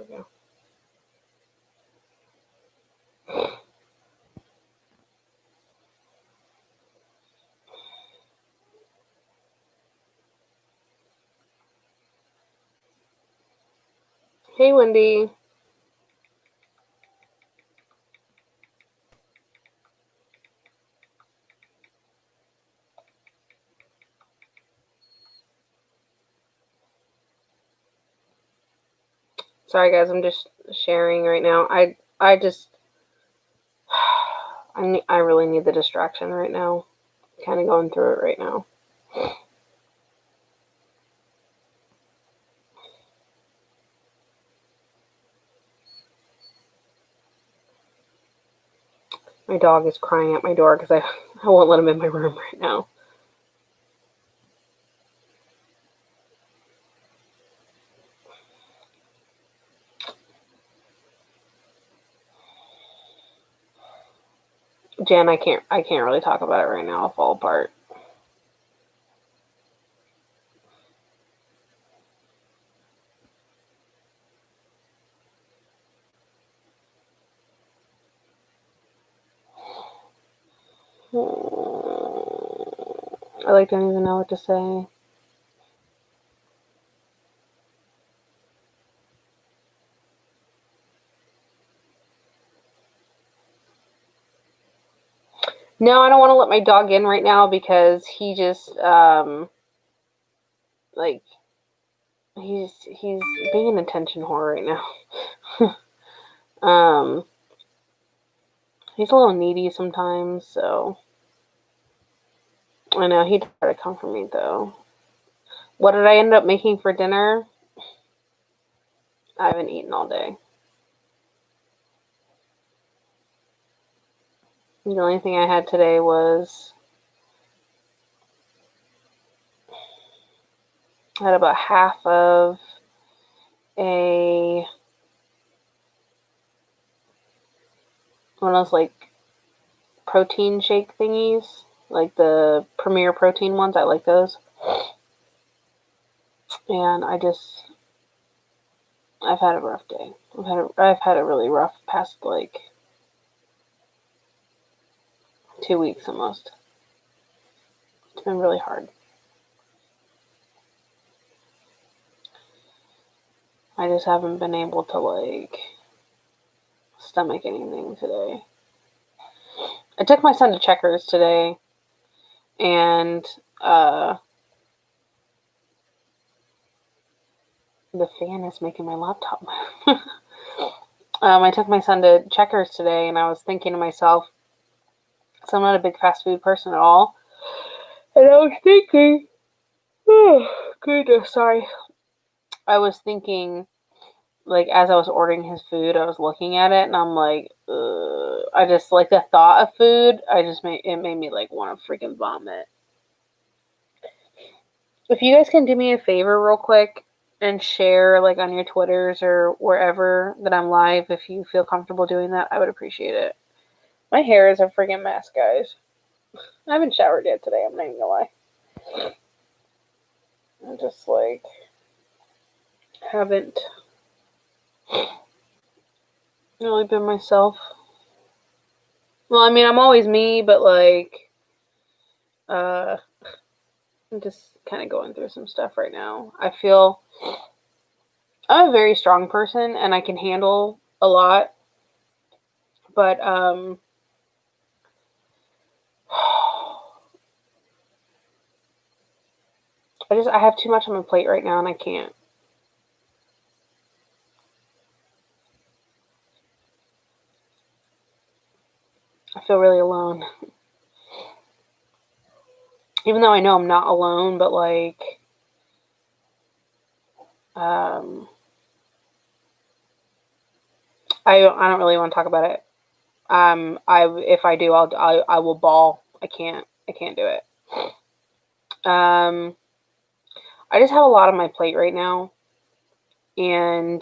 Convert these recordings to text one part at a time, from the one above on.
we go. Hey, Wendy. Sorry, guys. I'm just sharing right now. I really need the distraction right now. Kind of going through it right now. My dog is crying at my door because I won't let him in my room right now. Jen, I can't really talk about it right now. I'll fall apart. I don't even know what to say. No, I don't want to let my dog in right now because he just like he's being an attention whore right now. He's a little needy sometimes, so I know he'd try to come for me though. What did I end up making for dinner? I haven't eaten all day. The only thing I had today was I had about half of one of those like protein shake thingies, like the Premier Protein ones. I like those. And I've had a rough day. I've had a really rough past like 2 weeks almost. It's been really hard. I just haven't been able to like stomach anything today. I took my son to Checkers today, and the fan is making my laptop move. I took my son to Checkers today, and I was thinking to myself, so I'm not a big fast food person at all, and I was thinking, oh goodness, sorry. I was thinking, like, as I was ordering his food, I was looking at it, and I'm like, I just, like, the thought of food, it made me, like, want to freaking vomit. If you guys can do me a favor real quick and share, like, on your Twitters or wherever that I'm live, if you feel comfortable doing that, I would appreciate it. My hair is a freaking mess, guys. I haven't showered yet today, I'm not even gonna lie. I just, like, haven't really been myself. Well, I mean, I'm always me, but, like, I'm just kind of going through some stuff right now. I feel I'm a very strong person, and I can handle a lot, but, I have too much on my plate right now, and I can't. I feel really alone. Even though I know I'm not alone, but, like, I don't really want to talk about it. If I do, I will bawl. I can't do it. I just have a lot on my plate right now, and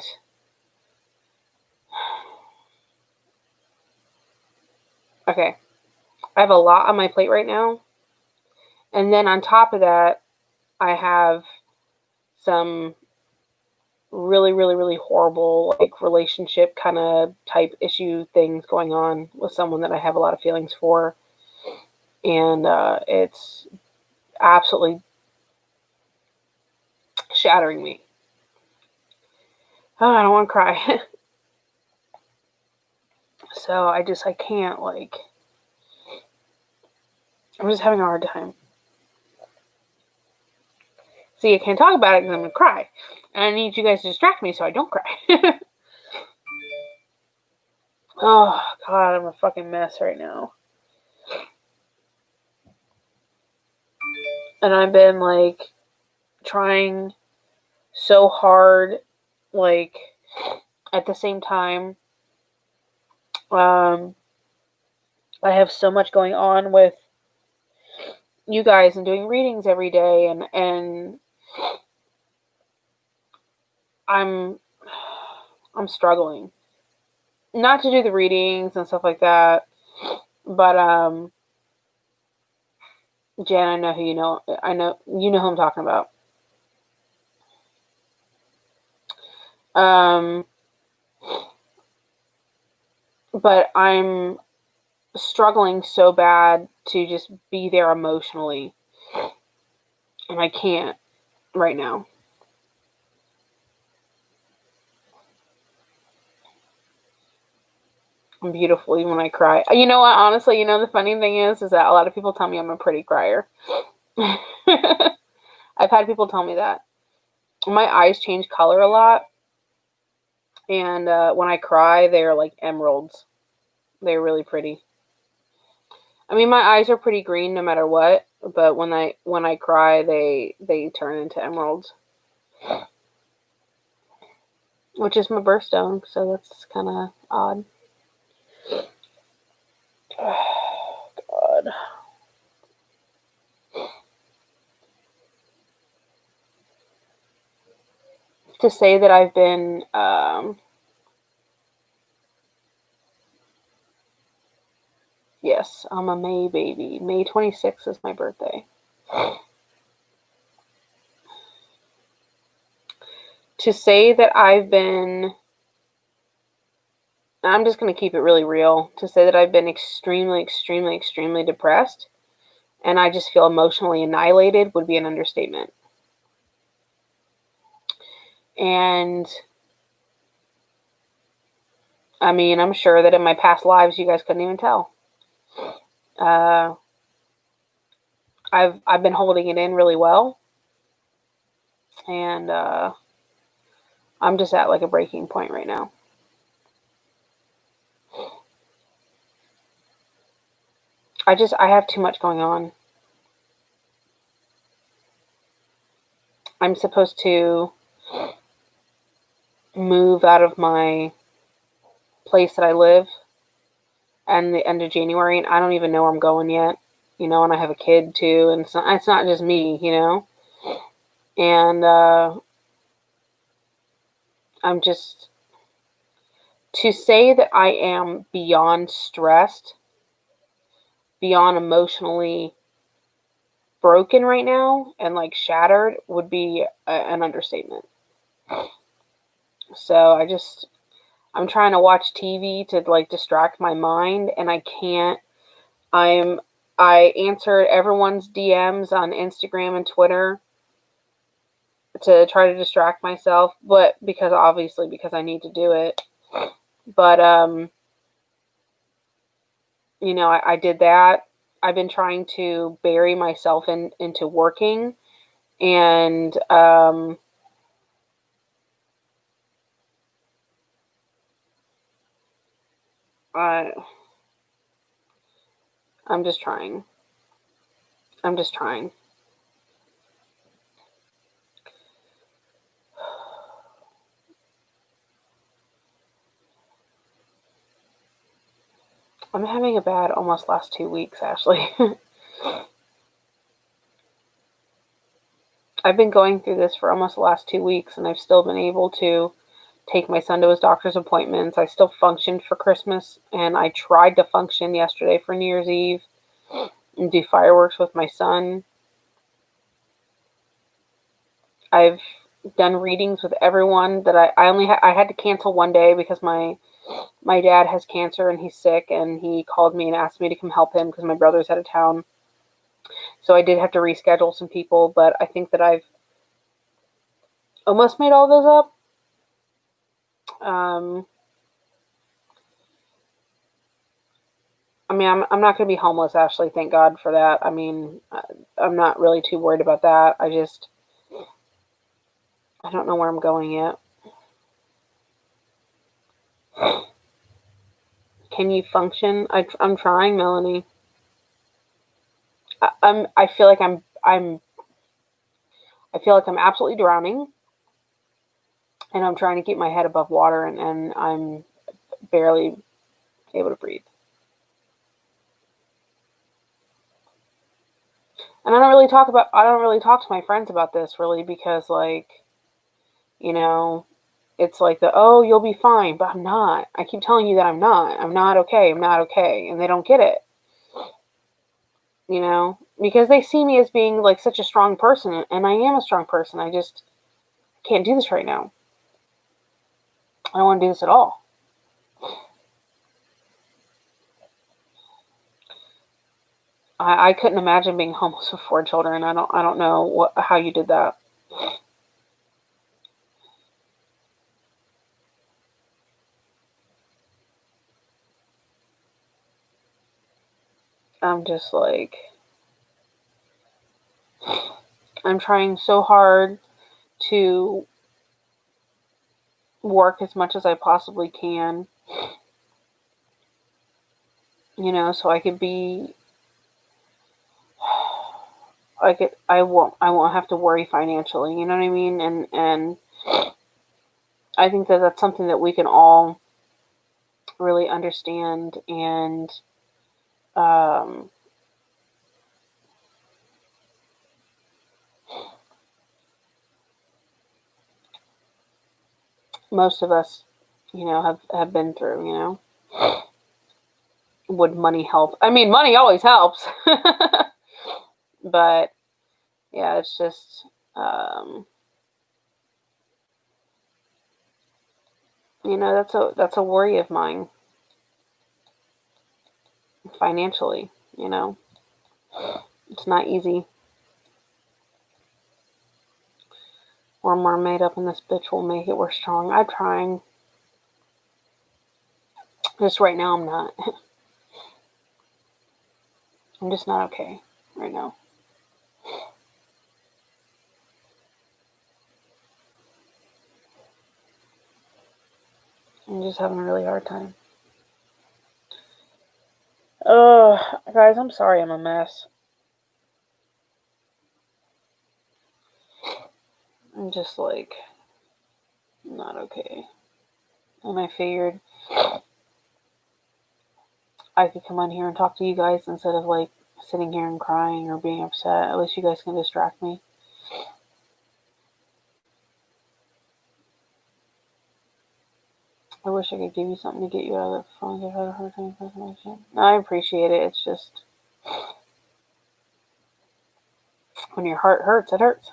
okay, I have a lot on my plate right now, and then on top of that, I have some really, really, really horrible, like, relationship kind of type issue things going on with someone that I have a lot of feelings for. And it's absolutely shattering me. Oh, I don't want to cry. So I can't, like, I'm just having a hard time. See, I can't talk about it because I'm going to cry. And I need you guys to distract me so I don't cry. Oh, God, I'm a fucking mess right now. And I've been, like, trying so hard, like, at the same time, I have so much going on with you guys and doing readings every day, and I'm struggling not to do the readings and stuff like that, but Jan, I know you know who I'm talking about. But I'm struggling so bad to just be there emotionally, and I can't right now. I'm beautiful even when I cry. You know what? Honestly, you know, the funny thing is that a lot of people tell me I'm a pretty crier. I've had people tell me that. My eyes change color a lot, and when I cry, they're like emeralds. They're really pretty. I mean, my eyes are pretty green no matter what, but when I cry, they turn into emeralds, which is my birthstone, so that's kind of odd. Oh, God. To say that I've been yes, I'm a May baby. May 26th is my birthday. To say that I've been, I'm just going to keep it really real, to say that I've been extremely, extremely, extremely depressed and I just feel emotionally annihilated would be an understatement. And I mean, I'm sure that in my past lives you guys couldn't even tell. I've been holding it in really well, and I'm just at like a breaking point right now. I have too much going on. I'm supposed to move out of my place that I live and the end of January, and I don't even know where I'm going yet, you know, and I have a kid too, and it's not just me, you know, and I'm just, to say that I am beyond stressed, beyond emotionally broken right now and like shattered would be an understatement. So I'm trying to watch TV to like distract my mind, and I can't. I answered everyone's DMs on Instagram and Twitter to try to distract myself, but because I need to do it. But you know, I did that. I've been trying to bury myself into working, and I I'm just trying. I'm just trying. I'm having a bad almost last 2 weeks, Ashley. I've been going through this for almost the last 2 weeks, and I've still been able to take my son to his doctor's appointments. I still functioned for Christmas, and I tried to function yesterday for New Year's Eve and do fireworks with my son. I've done readings with everyone that I had to cancel one day because my dad has cancer and he's sick, and he called me and asked me to come help him because my brother's out of town. So I did have to reschedule some people, but I think that I've almost made all those up. I mean, I'm not going to be homeless, Ashley. Thank God for that. I mean, I'm not really too worried about that. I don't know where I'm going yet. Can you function? I'm trying, Melanie. I feel like I feel like I'm absolutely drowning, and I'm trying to keep my head above water, and I'm barely able to breathe. And I don't really talk to my friends about this really because, like, you know, it's like oh, you'll be fine, but I'm not. I keep telling you that I'm not. I'm not okay. I'm not okay. And they don't get it. Because they see me as being like such a strong person, and I am a strong person. I just can't do this right now. I don't want to do this at all. I couldn't imagine being homeless with 4 children. I don't know how you did that. I'm just like, I'm trying so hard to work as much as I possibly can, so I could be, I won't have to worry financially, you know what I mean? And I think that that's something that we can all really understand, and most of us, have been through. Would money help? I mean, money always helps, but yeah, it's just that's a worry of mine, financially. It's not easy. One more made up, and this bitch will make it. We're strong. I'm trying. Just right now, I'm not. I'm just not okay right now. I'm just having a really hard time. Oh, guys, I'm sorry I'm a mess. I'm just like not okay. And I figured I could come on here and talk to you guys instead of like sitting here and crying or being upset. At least you guys can distract me. I wish I could give you something to get you out of the phone. If I had a hard time presentation. I appreciate it. It's just when your heart hurts, it hurts.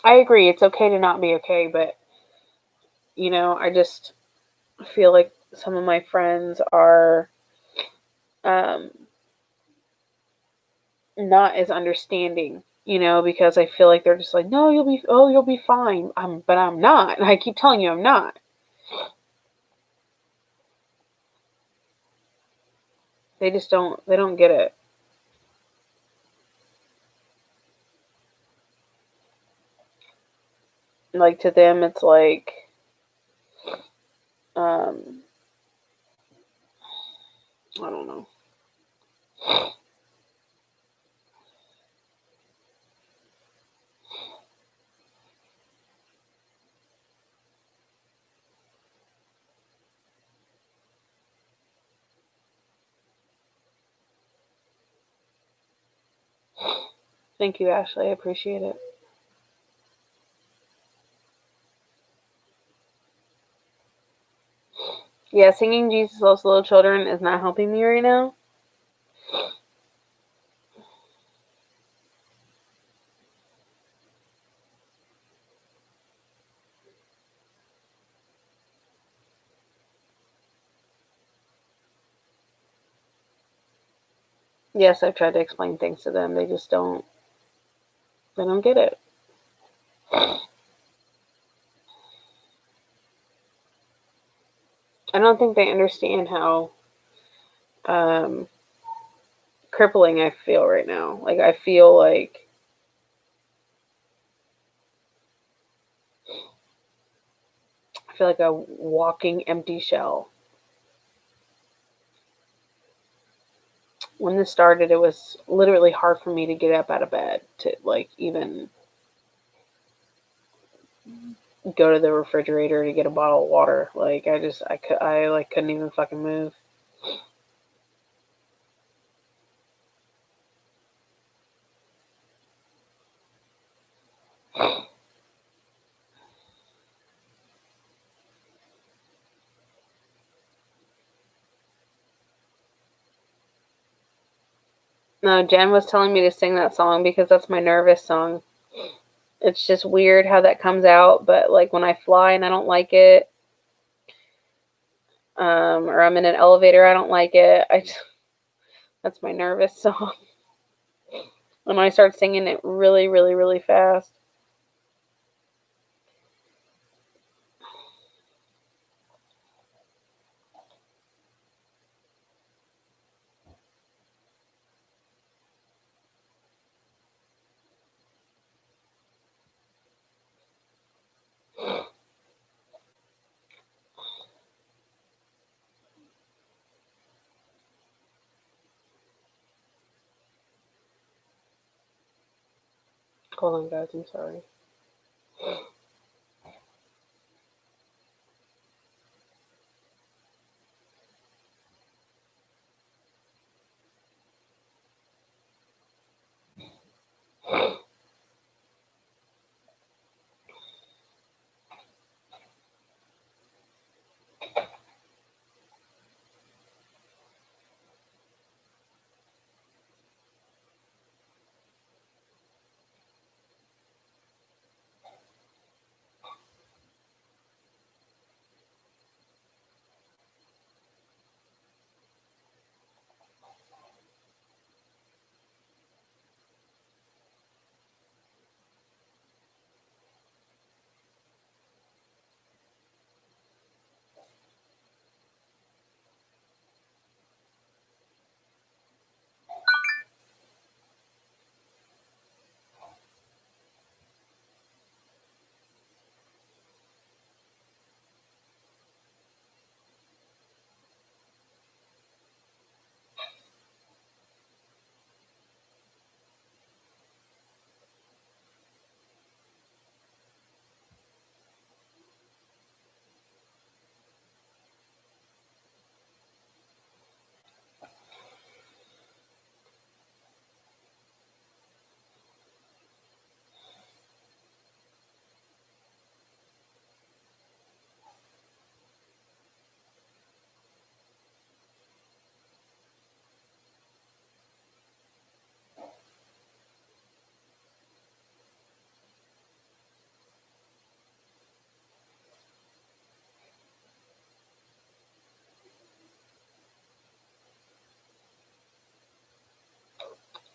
I agree. It's okay to not be okay, but I just feel like some of my friends are not as understanding, because I feel like they're just like, no, you'll be fine. But I'm not. I keep telling you I'm not. They don't get it. Like, to them, it's like, I don't know. Thank you, Ashley. I appreciate it. Yeah, singing Jesus Loves Little Children is not helping me right now. Yes, I've tried to explain things to them. They just don't. They don't get it. I don't think they understand how um, crippling I feel right now. Like I feel like a walking empty shell. When this started, it was literally hard for me to get up out of bed to like even go to the refrigerator to get a bottle of water. Like I like couldn't even fucking move. No, Jen was telling me to sing that song because that's my nervous song. It's just weird how that comes out, but like when I fly and I don't like it, or I'm in an elevator, I don't like it. That's my nervous song. When I start singing it really, really, really fast. Hold on, guys. I'm sorry.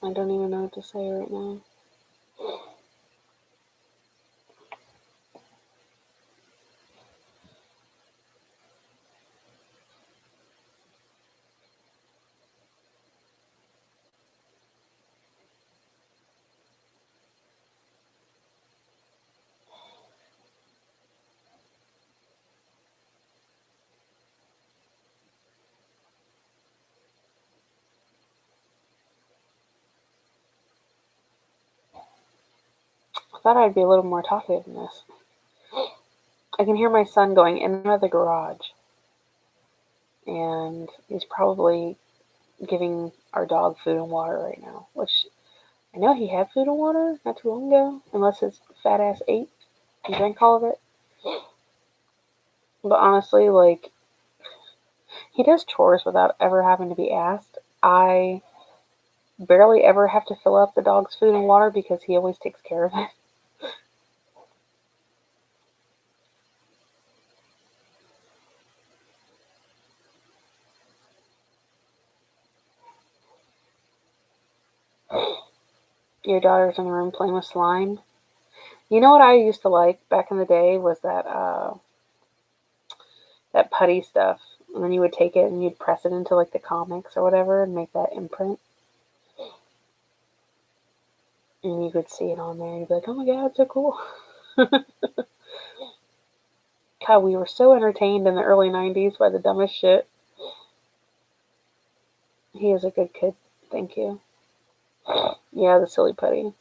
I don't even know what to say right now. I thought I'd be a little more talkative than this. I can hear my son going in and out of the garage, and he's probably giving our dog food and water right now, which I know he had food and water not too long ago, unless his fat ass ate and drank all of it. But honestly, like, He does chores without ever having to be asked. I barely ever have to fill up the dog's food and water because he always takes care of it. Your daughter's in the room playing with slime. You know what I used to like back in the day was that putty stuff. And then you would take it and you'd press it into like the comics or whatever and make that imprint. And you could see it on there and you'd be like, oh my god, it's so cool. God, we were so entertained in the early 90s by the dumbest shit. He is a good kid. Thank you. Yeah, the silly putty.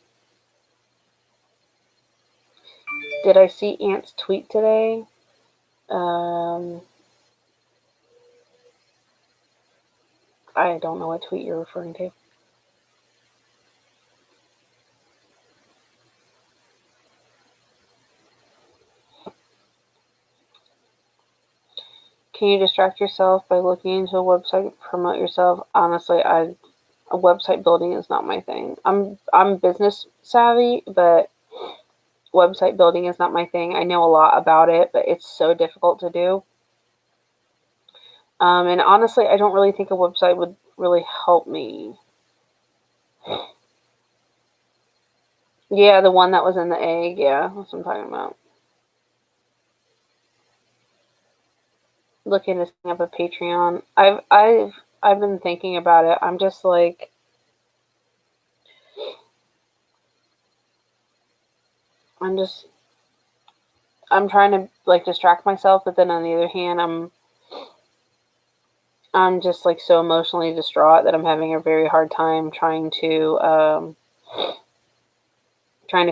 Did I see Aunt's tweet today? I don't know what tweet you're referring to. Can you distract yourself by looking into a website to promote yourself? Honestly, a website building is not my thing. I'm business savvy, but website building is not my thing. I know a lot about it, but it's so difficult to do. And honestly, I don't really think a website would really help me. Yeah, the one that was in the egg. Yeah, that's what I'm talking about. Looking to setting up a Patreon. I've been thinking about it. I'm just like I'm just I'm trying to like distract myself, but then on the other hand, I'm just like so emotionally distraught that I'm having a very hard time trying to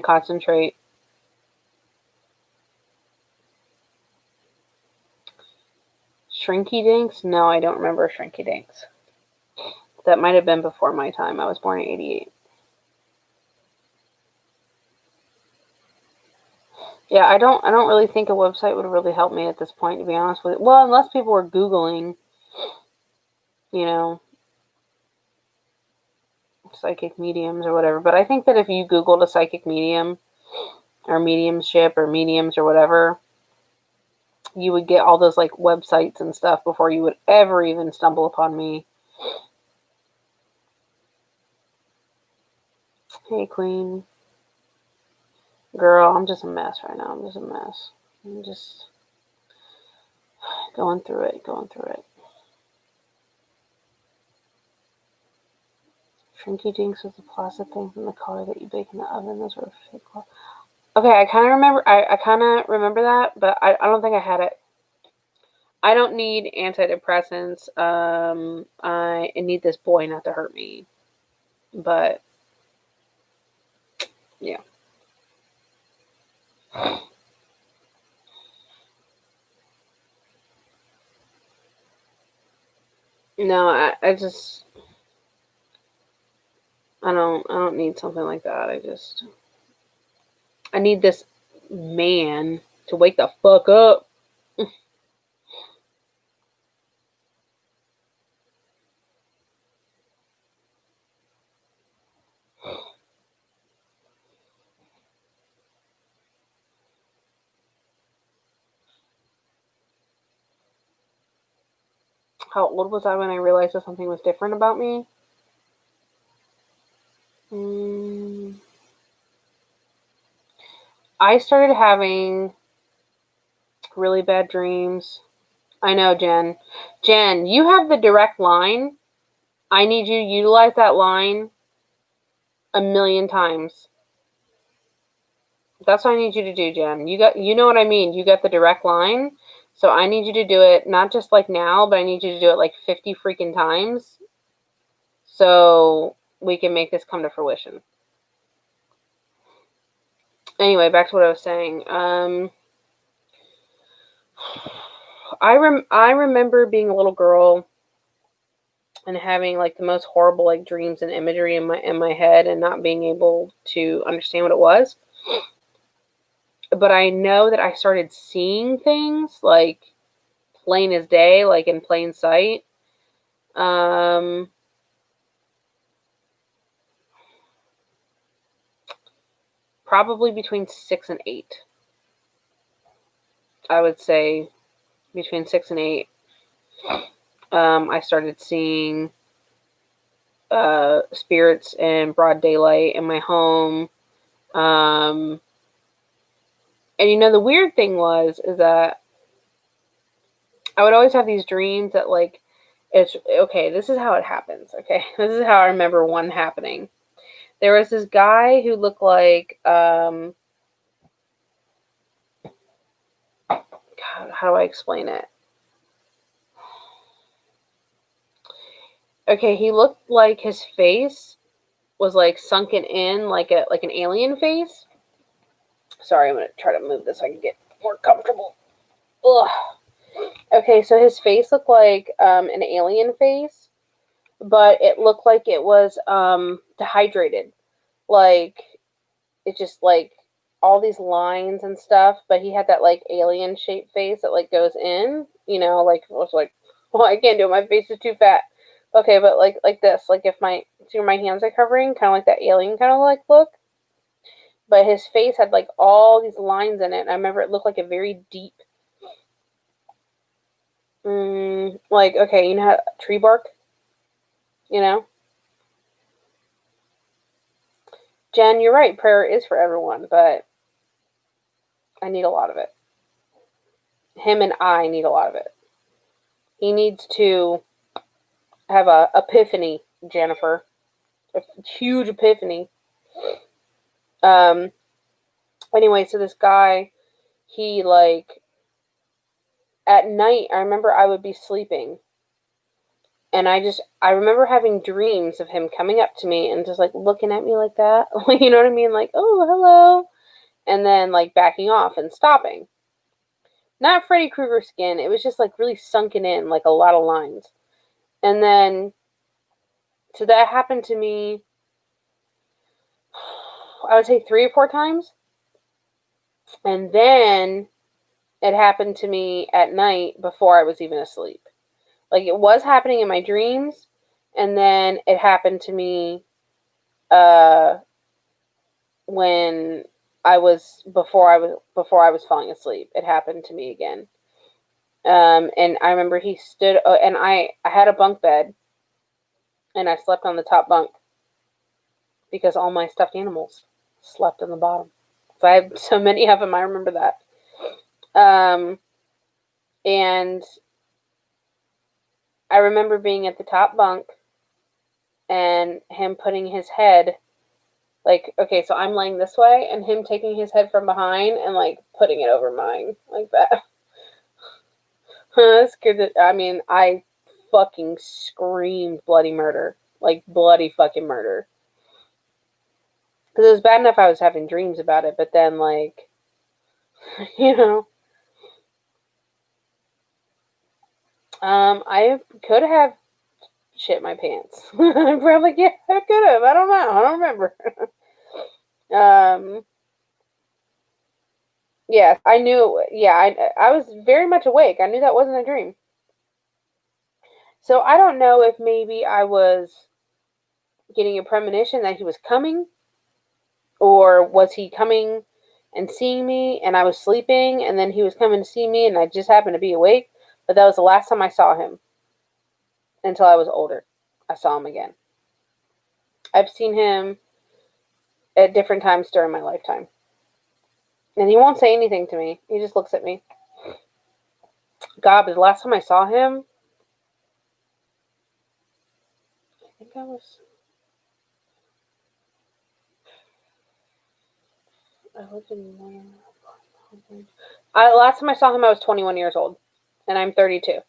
concentrate. Shrinky Dinks? No, I don't remember Shrinky Dinks. That might have been before my time. I was born in '88. Yeah, I don't really think a website would really help me at this point, to be honest with you. Well, unless people were Googling, you know, psychic mediums or whatever. But I think that if you Googled a psychic medium or mediumship or mediums or whatever, you would get all those like websites and stuff before you would ever even stumble upon me. Hey, Queen. Girl, I'm just a mess right now. I'm just a mess. I'm just going through it, going through it. Shrinky Dinks was the plastic thing from the car that you bake in the oven. Those were fake. Okay, I kind of remember. I kind of remember that, but I don't think I had it. I don't need antidepressants. I need this boy not to hurt me. But yeah, no, I just I don't need something like that. I need this man to wake the fuck up. How old was I when I realized that something was different about me? Mm, I started having really bad dreams. I know, Jen. Jen, you have the direct line. I need you to utilize that line a million times. That's what I need you to do, Jen. You know what I mean. You got the direct line. So I need you to do it not just like now, but I need you to do it like 50 freaking times so we can make this come to fruition. Anyway, back to what I was saying. I remember being a little girl and having like the most horrible like dreams and imagery in my head and not being able to understand what it was. But I know that I started seeing things like plain as day, like in plain sight. Probably between 6 and 8. I would say between 6 and 8. I started seeing spirits in broad daylight in my home. And the weird thing is that I would always have these dreams that, like, it's okay. This is how it happens. Okay, this is how I remember one happening. There was this guy who looked like, God, how do I explain it? Okay, he looked like his face was like sunken in like an alien face. Sorry, I'm gonna try to move this so I can get more comfortable. Ugh. Okay, so his face looked like an alien face, but it looked like it was dehydrated. Like, it just, like, all these lines and stuff, but he had that, like, alien shaped face that, like, goes in, like, it was like, well, I can't do it, my face is too fat. Okay, but like this, like, if my hands are covering, kind of like that alien kind of, like, look. But his face had, like, all these lines in it, and I remember it looked like a very deep, like, okay, you know how tree bark, you know? Jen, you're right, prayer is for everyone, but I need a lot of it. Him and I need a lot of it. He needs to have a epiphany, Jennifer. A huge epiphany. Anyway, so this guy, he, like, at night, I remember I would be sleeping, and I remember having dreams of him coming up to me and just, like, looking at me like that. You know what I mean? Like, oh, hello. And then, like, backing off and stopping. Not Freddy Krueger skin. It was just, like, really sunken in, like, a lot of lines. And then, so that happened to me, I would say 3 or 4 times. And then it happened to me at night before I was even asleep. Like, it was happening in my dreams, and then it happened to me when before I was falling asleep. It happened to me again. And I remember he stood, and I had a bunk bed, and I slept on the top bunk because all my stuffed animals slept on the bottom. So I have so many of them. I remember that. And I remember being at the top bunk and him putting his head, like, okay, so I'm laying this way and him taking his head from behind and, like, putting it over mine like that. That's good. I fucking screamed bloody murder. Like, bloody fucking murder. Because it was bad enough I was having dreams about it, but then, like, I could have shit my pants. Probably, yeah, I could have. I don't know. I don't remember. Yeah, I knew. Yeah, I was very much awake. I knew that wasn't a dream. So I don't know if maybe I was getting a premonition that he was coming, or was he coming and seeing me and I was sleeping and then he was coming to see me and I just happened to be awake. But that was the last time I saw him until I was older. I saw him again. I've seen him at different times during my lifetime. And he won't say anything to me. He just looks at me. God, but the last time I saw him, I think I lived in last time I saw him, I was 21 years old, and I'm 32.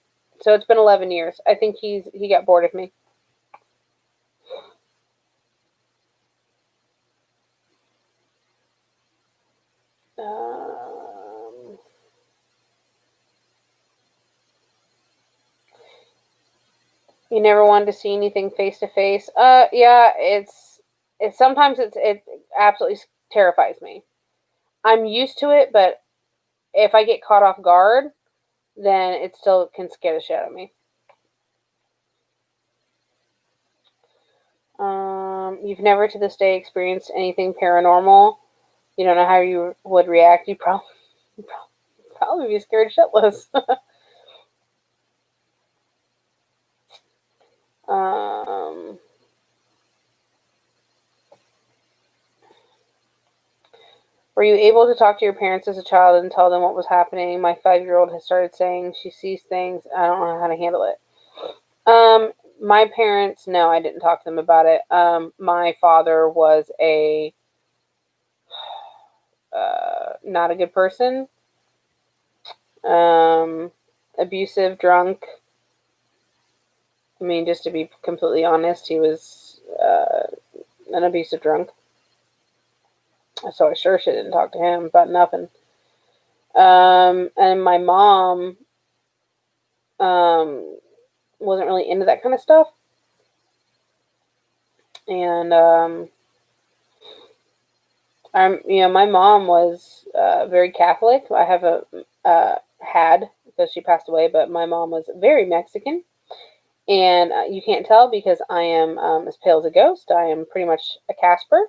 So it's been 11 years. I think he got bored of me. You never wanted to see anything face to face. Yeah, it's sometimes it absolutely terrifies me. I'm used to it, but if I get caught off guard, then it still can scare the shit out of me. You've never to this day experienced anything paranormal. You don't know how you would react. You'd probably be scared shitless. um, were you able to talk to your parents as a child and tell them what was happening? My 5-year-old has started saying she sees things. I don't know how to handle it. My parents, no, I didn't talk to them about it. My father was not a good person. Abusive, drunk. I mean, just to be completely honest, he was an abusive drunk. So I sure shit didn't talk to him about nothing. And my mom wasn't really into that kind of stuff. And my mom was very Catholic. I have had, because she passed away, but my mom was very Mexican. And you can't tell because I am as pale as a ghost. I am pretty much a Casper.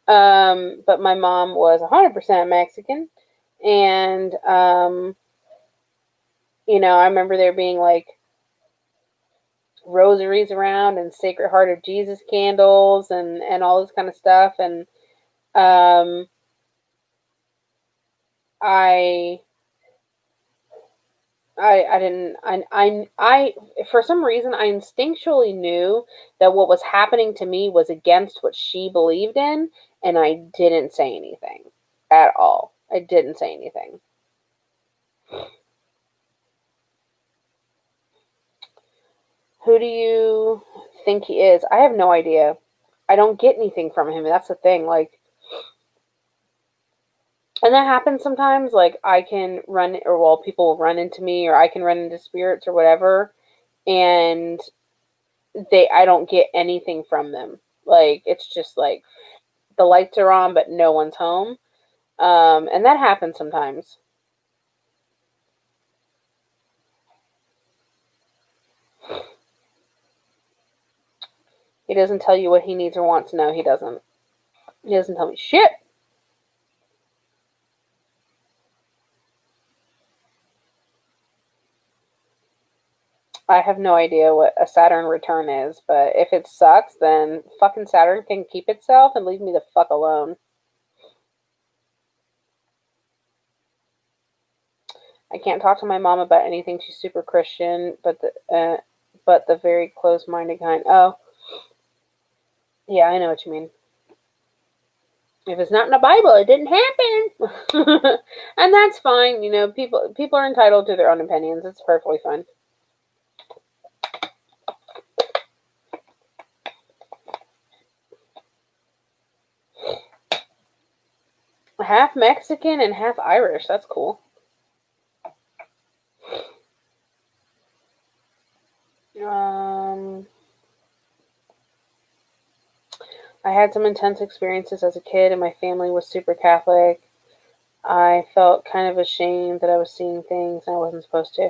But my mom was 100% Mexican. And, I remember there being like rosaries around and Sacred Heart of Jesus candles and all this kind of stuff. And I didn't, I, for some reason, I instinctually knew that what was happening to me was against what she believed in, and I didn't say anything at all. I didn't say anything. Who do you think he is? I have no idea. I don't get anything from him. That's the thing. Like, and that happens sometimes. Like, I can run, or well, people will run into me, or I can run into spirits or whatever, and I don't get anything from them. Like, it's just like the lights are on, but no one's home. And that happens sometimes. He doesn't tell you what he needs or wants to know. He doesn't. He doesn't tell me shit. I have no idea what a Saturn return is, but if it sucks, then fucking Saturn can keep itself and leave me the fuck alone. I can't talk to my mom about anything. She's super Christian, but the very close-minded kind. Oh, yeah, I know what you mean. If it's not in the Bible, it didn't happen, and that's fine. People are entitled to their own opinions. It's perfectly fine. Half Mexican and half Irish. That's cool. I had some intense experiences as a kid, and my family was super Catholic. I felt kind of ashamed that I was seeing things I wasn't supposed to.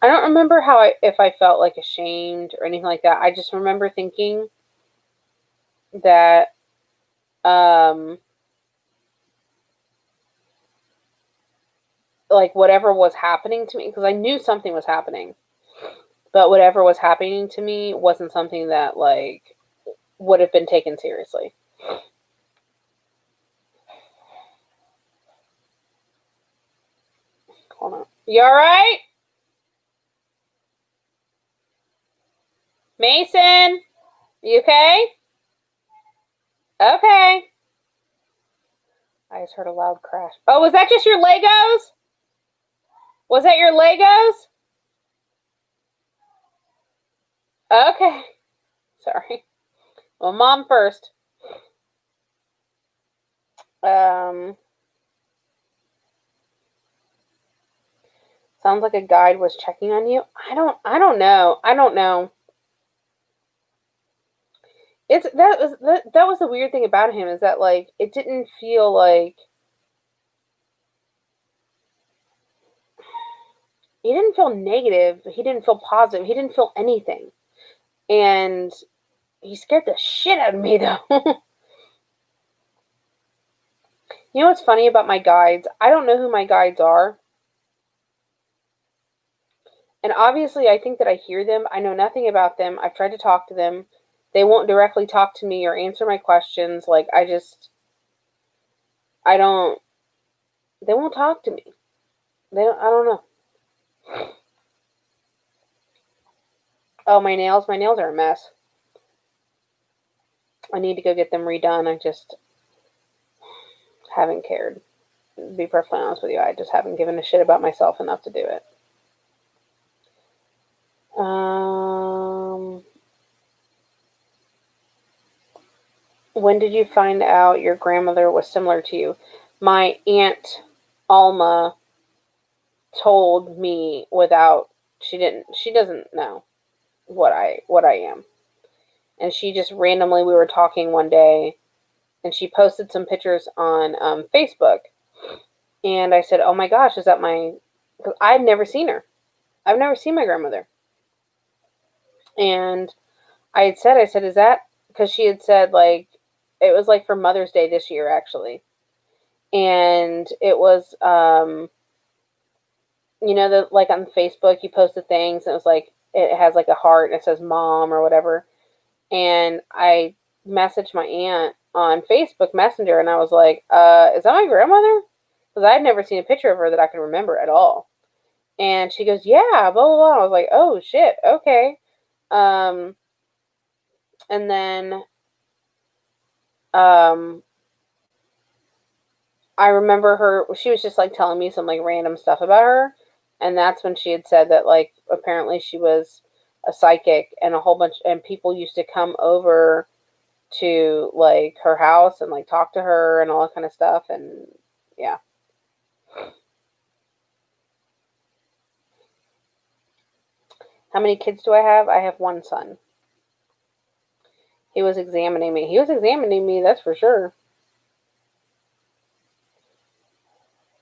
I don't remember if I felt like ashamed or anything like that. I just remember thinking that like whatever was happening to me, because I knew something was happening, but whatever was happening to me wasn't something that like would have been taken seriously. Hold on. You all right? Mason? You okay? Okay. I just heard a loud crash. Oh, was that just your Legos? Was that your Legos? Okay. Sorry. Well, mom first. Sounds like a guide was checking on you. I don't know. That was the weird thing about him, is that like it didn't feel like he didn't feel negative. He didn't feel positive. He didn't feel anything. And he scared the shit out of me, though. You know what's funny about my guides? I don't know who my guides are. And obviously, I think that I hear them. I know nothing about them. I've tried to talk to them. They won't directly talk to me or answer my questions. Like, I don't, they won't talk to me. I don't know. Oh, my nails. My nails are a mess. I need to go get them redone. I just haven't cared. To be perfectly honest with you, I just haven't given a shit about myself enough to do it. When did you find out your grandmother was similar to you? My aunt Alma told me without she doesn't know what I am. And she just randomly, we were talking one day and she posted some pictures on Facebook. And I said, "Oh my gosh, is that my?" Because I'd never seen her. I've never seen my grandmother. And I said, "Is that?" Because she had said like it was like for Mother's Day this year actually, and it was the like on Facebook you posted things and it was like it has like a heart and it says mom or whatever, and I messaged my aunt on Facebook Messenger and I was like, "Is that my grandmother?" Because I had never seen a picture of her that I could remember at all. And she goes, "Yeah, blah, blah, blah." I was like, "Oh, shit, okay." Um, and then um, I remember she was just like telling me some like random stuff about her. And that's when she had said that like apparently she was a psychic and a whole bunch, and people used to come over to like her house and like talk to her and all that kind of stuff. And yeah. How many kids do I have? I have one son. He was examining me. He was examining me, that's for sure.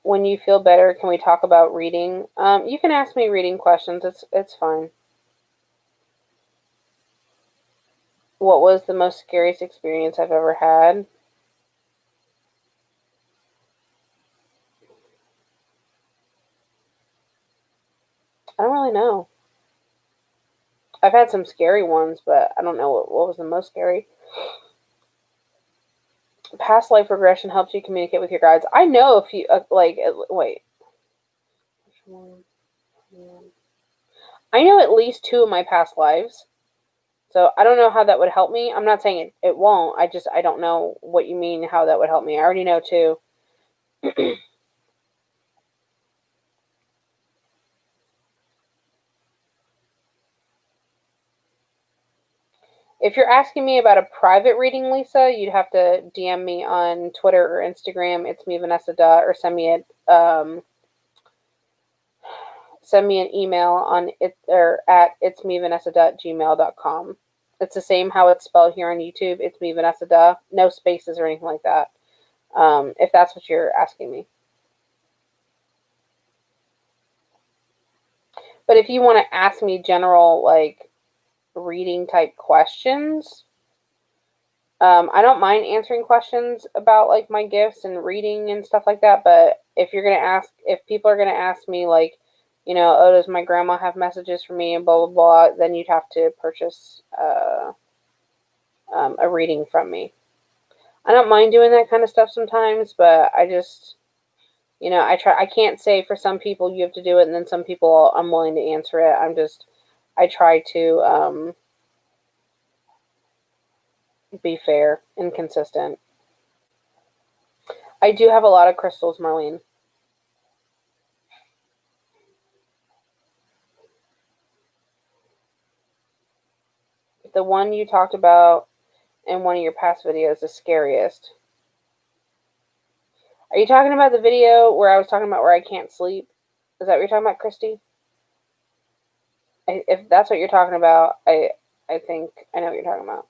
When you feel better, can we talk about reading? You can ask me reading questions. It's fine. What was the most scariest experience I've ever had? I don't really know. I've had some scary ones, but I don't know what was the most scary. Past life regression helps you communicate with your guides. I know if you wait. I know at least two of my past lives. So I don't know how that would help me. I'm not saying it won't. I don't know what you mean how that would help me. I already know two. If you're asking me about a private reading, Lisa, you'd have to DM me on Twitter or Instagram. It's me, Vanessa Duh, or send me an email on it or at it's me Vanessa Duh at gmail.com. It's the same how it's spelled here on YouTube. It's me, Vanessa Duh, no spaces or anything like that. If that's what you're asking me. But if you want to ask me general like reading type questions, I don't mind answering questions about like my gifts and reading and stuff like that. But if people are gonna ask me like, oh, does my grandma have messages for me and blah blah blah, then you'd have to purchase a reading from me. I don't mind doing that kind of stuff sometimes, but I just, I try. I can't say for some people you have to do it, and then some people I'm willing to answer it. I try to be fair and consistent. I do have a lot of crystals, Marlene. The one you talked about in one of your past videos, the scariest. Are you talking about the video where I was talking about where I can't sleep? Is that what you're talking about, Christy? If that's what you're talking about, I think I know what you're talking about.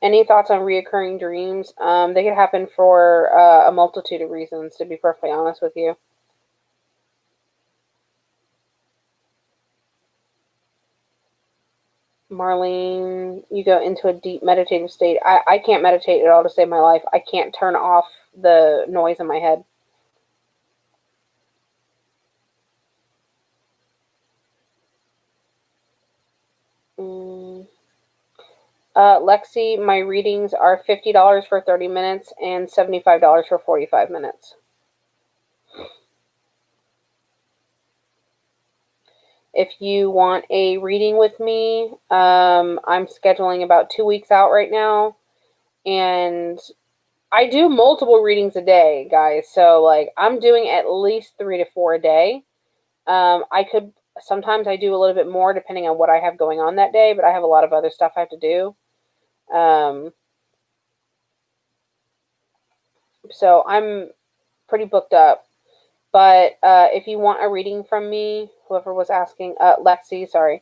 Any thoughts on reoccurring dreams? They could happen for a multitude of reasons, to be perfectly honest with you. Marlene, you go into a deep meditative state. I can't meditate at all to save my life. I can't turn off the noise in my head. Lexi, my readings are $50 for 30 minutes and $75 for 45 minutes. If you want a reading with me, I'm scheduling about 2 weeks out right now. And I do multiple readings a day, guys. So, like, I'm doing at least 3 to 4 a day. Sometimes I do a little bit more depending on what I have going on that day, but I have a lot of other stuff I have to do. So I'm pretty booked up. But if you want a reading from me, whoever was asking, Lexi, sorry,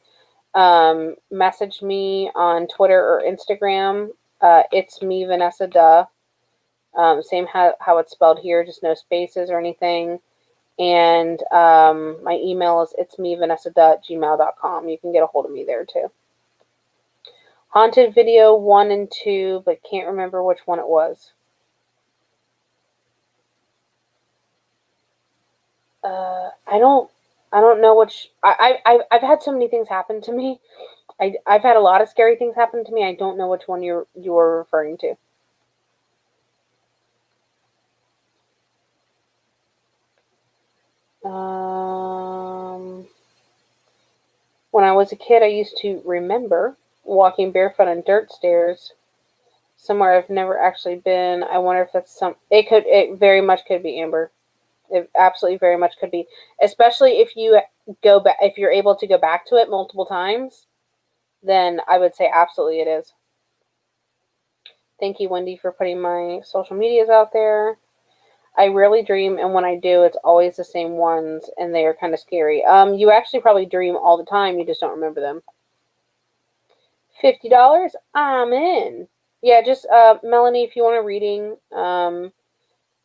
message me on Twitter or Instagram. It's me, Vanessa Duh. Same how it's spelled here, just no spaces or anything. And my email is itsmevanessaduh@gmail.com. You can get a hold of me there too. Haunted video 1 and 2, but can't remember which one it was. I don't know which. I've had so many things happen to me. I've had a lot of scary things happen to me. I don't know which one you're referring to. When I was a kid, I used to remember walking barefoot on dirt stairs somewhere I've never actually been. I wonder if that's it very much could be Amber. It absolutely very much could be, especially if you go back, if you're able to go back to it multiple times, then I would say absolutely it is. Thank you, Wendy, for putting my social medias out there. I rarely dream, and when I do, it's always the same ones, and they are kind of scary. You actually probably dream all the time, you just don't remember them. $50, I'm in. Yeah, just Melanie, if you want a reading,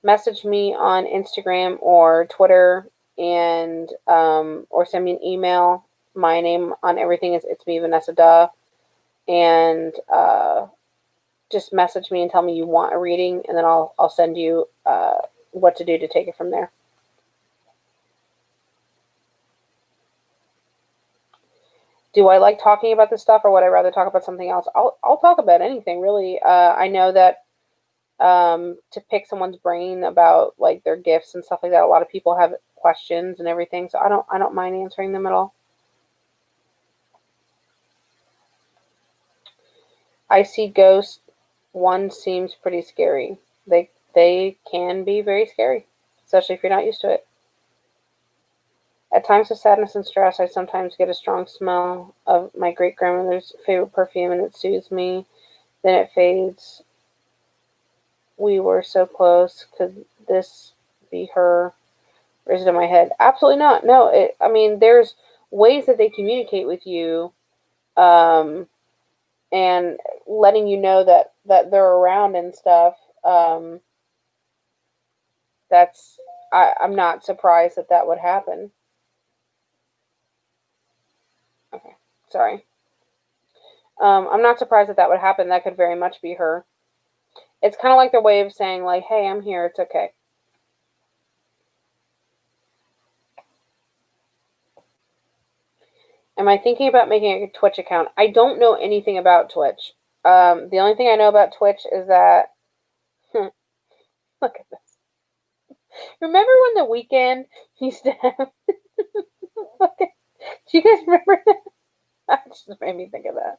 message me on Instagram or Twitter, and or send me an email. My name on everything is It's Me Vanessa Duh, and just message me and tell me you want a reading, and then I'll send you what to do to take it from there. Do I like talking about this stuff, or would I rather talk about something else? I'll talk about anything really. I know that to pick someone's brain about like their gifts and stuff like that, a lot of people have questions and everything, so I don't mind answering them at all. I see ghosts. One seems pretty scary. They can be very scary, especially if you're not used to it. At times of sadness and stress, I sometimes get a strong smell of my great grandmother's favorite perfume, and it soothes me. Then it fades. We were so close. Could this be her? Raise it in my head. Absolutely not. No. I mean, there's ways that they communicate with you, um, and letting you know that they're around and stuff. That's I'm not surprised that would happen. Okay, sorry. I'm not surprised that would happen. That could very much be her. It's kind of like their way of saying, like, "Hey, I'm here. It's okay." Am I thinking about making a Twitch account? I don't know anything about Twitch. The only thing I know about Twitch is that look at this. Remember when the Weeknd used to have? Do you guys remember that? That just made me think of that.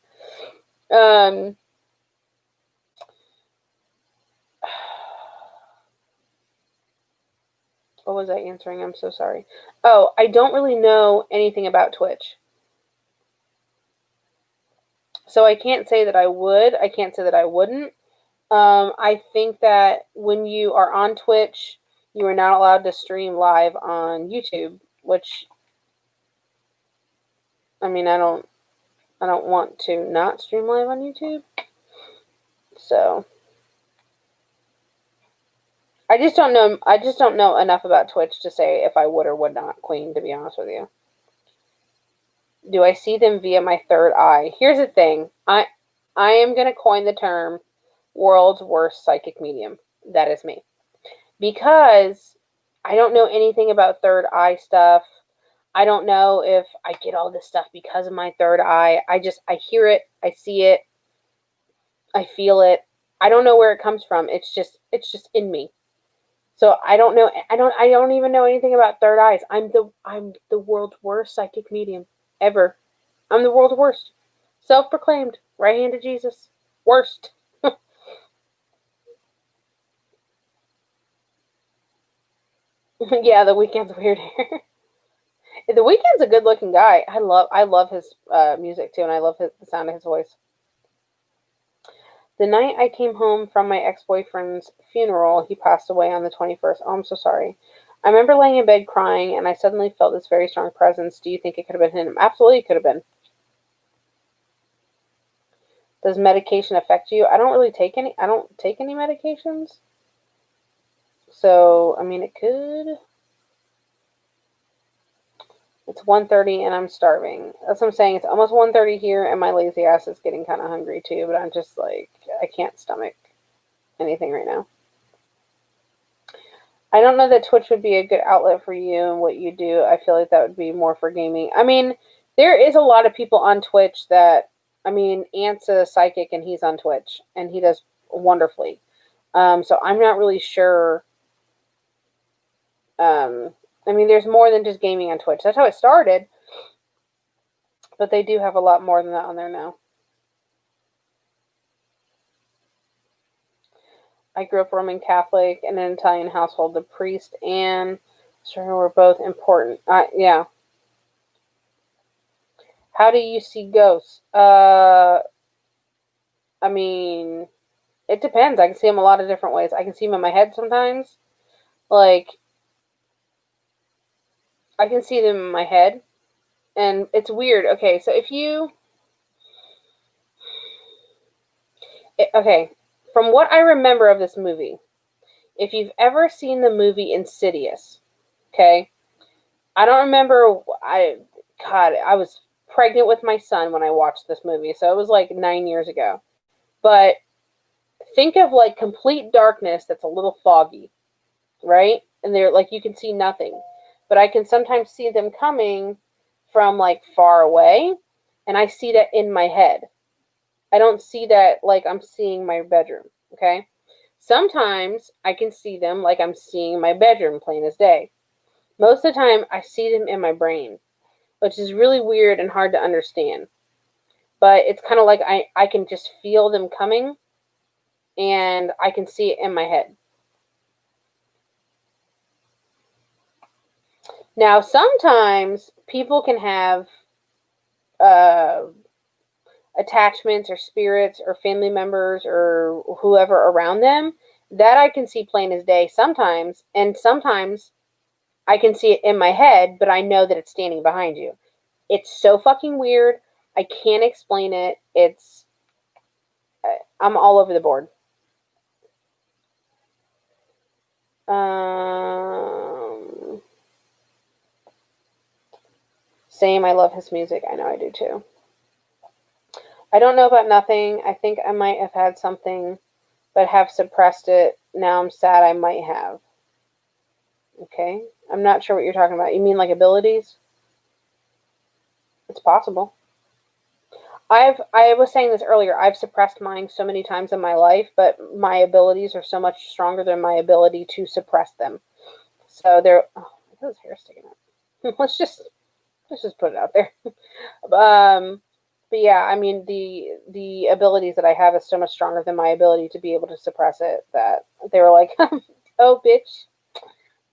What was I answering? I'm so sorry. Oh, I don't really know anything about Twitch. So I can't say that I would. I can't say that I wouldn't. I think that when you are on Twitch, you are not allowed to stream live on YouTube, which, I mean, I don't want to not stream live on YouTube. So I just don't know. I just don't know enough about Twitch to say if I would or would not, Queen. To be honest with you. Do I see them via my third eye? Here's the thing. I am going to coin the term world's worst psychic medium. That is me. Because I don't know anything about third eye stuff. I don't know if I get all this stuff because of my third eye. I hear it, I see it, I feel it. I don't know where it comes from. It's just in me. So I don't know. I don't even know anything about third eyes. I'm the world's worst psychic medium ever. I'm the world's worst. Self-proclaimed. Right hand of Jesus. Worst. Yeah, The Weeknd's weird hair. The Weeknd's a good-looking guy. I love his music too, and I love the sound of his voice. The night I came home from my ex-boyfriend's funeral, he passed away on the 21st. Oh, I'm so sorry. I remember laying in bed crying, and I suddenly felt this very strong presence. Do you think it could have been him? Absolutely, it could have been. Does medication affect you? I don't take any medications. So, I mean, it could. It's 1:30 and I'm starving. That's what I'm saying. It's almost 1:30 here and my lazy ass is getting kind of hungry too, but I'm just like, I can't stomach anything right now. I don't know that Twitch would be a good outlet for you and what you do. I feel like that would be more for gaming. I mean, there is a lot of people on Twitch that, I mean, Ant's a psychic and he's on Twitch and he does wonderfully. So I'm not really sure. I mean, there's more than just gaming on Twitch. That's how it started. But they do have a lot more than that on there now. I grew up Roman Catholic in an Italian household. The priest and sister were both important. Yeah. How do you see ghosts? I mean, it depends. I can see them a lot of different ways. I can see them in my head sometimes. Like, I can see them in my head. And it's weird. Okay, so okay, from what I remember of this movie, if you've ever seen the movie Insidious, okay, I don't remember, I was pregnant with my son when I watched this movie, so it was like 9 years ago. But think of like complete darkness that's a little foggy, right? And they're like, you can see nothing. But I can sometimes see them coming from like far away, and I see that in my head. I don't see that like I'm seeing my bedroom, okay? Sometimes I can see them like I'm seeing my bedroom plain as day. Most of the time, I see them in my brain, which is really weird and hard to understand. But it's kind of like I can just feel them coming, and I can see it in my head. Now, sometimes people can have attachments or spirits or family members or whoever around them that I can see plain as day sometimes, and sometimes I can see it in my head, but I know that it's standing behind you. It's so fucking weird. I can't explain it. I'm all over the board. Same, I love his music. I know I do too. I don't know about nothing. I think I might have had something, but have suppressed it. Now I'm sad I might have. Okay. I'm not sure what you're talking about. You mean like abilities? It's possible. I was saying this earlier. I've suppressed mine so many times in my life, but my abilities are so much stronger than my ability to suppress them. So they're. Oh, his hair sticking up. let's just put it out there. But yeah, I mean the abilities that I have is so much stronger than my ability to be able to suppress it that they were like, "Oh, bitch.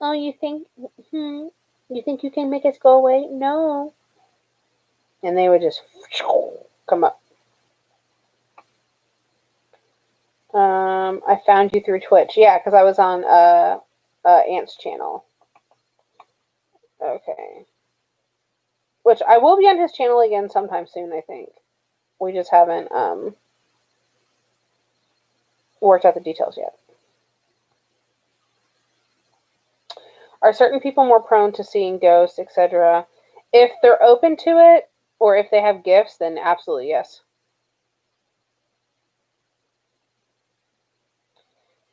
Oh, you think you can make us go away? No." And they would just come up. I found you through Twitch. Yeah, because I was on Ant's channel. Okay. Which I will be on his channel again sometime soon, I think. We just haven't worked out the details yet. Are certain people more prone to seeing ghosts, etc.? If they're open to it, Or if they have gifts, then absolutely yes.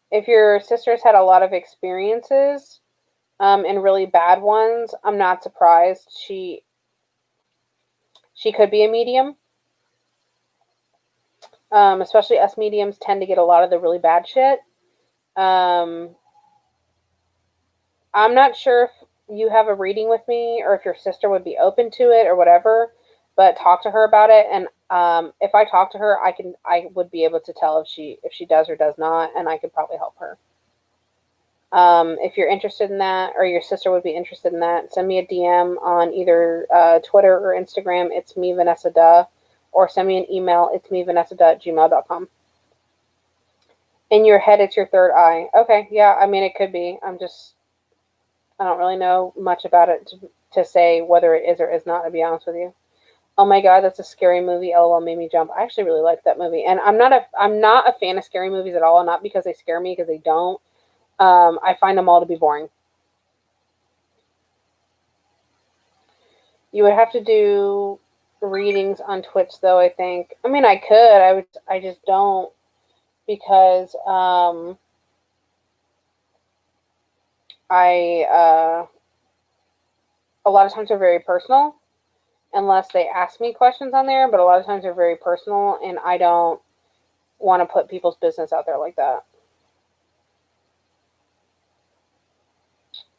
If your sister's had a lot of experiences, and really bad ones, I'm not surprised. She could be a medium. Especially us mediums tend to get a lot of the really bad shit. Um, I'm not sure if you have a reading with me or if your sister would be open to it or whatever, but talk to her about it. And if I talk to her, I would be able to tell if she does or does not, and I could probably help her. If you're interested in that, or your sister would be interested in that, send me a DM on either Twitter or Instagram. It's me, Vanessa Duh, or send me an email. It's me, Vanessa.gmail.com. In your head, it's your third eye. Okay, yeah, I mean, it could be. I don't really know much about it to say whether it is or is not, to be honest with you. Oh my god, that's a scary movie. LOL, made me jump. I actually really liked that movie, and I'm not a fan of scary movies at all. Not because they scare me, because they don't. I find them all to be boring. You would have to do readings on Twitch, though. I think. I mean, I could. I would. I just don't because I a lot of times they're very personal, unless they ask me questions on there. But a lot of times they're very personal, and I don't want to put people's business out there like that.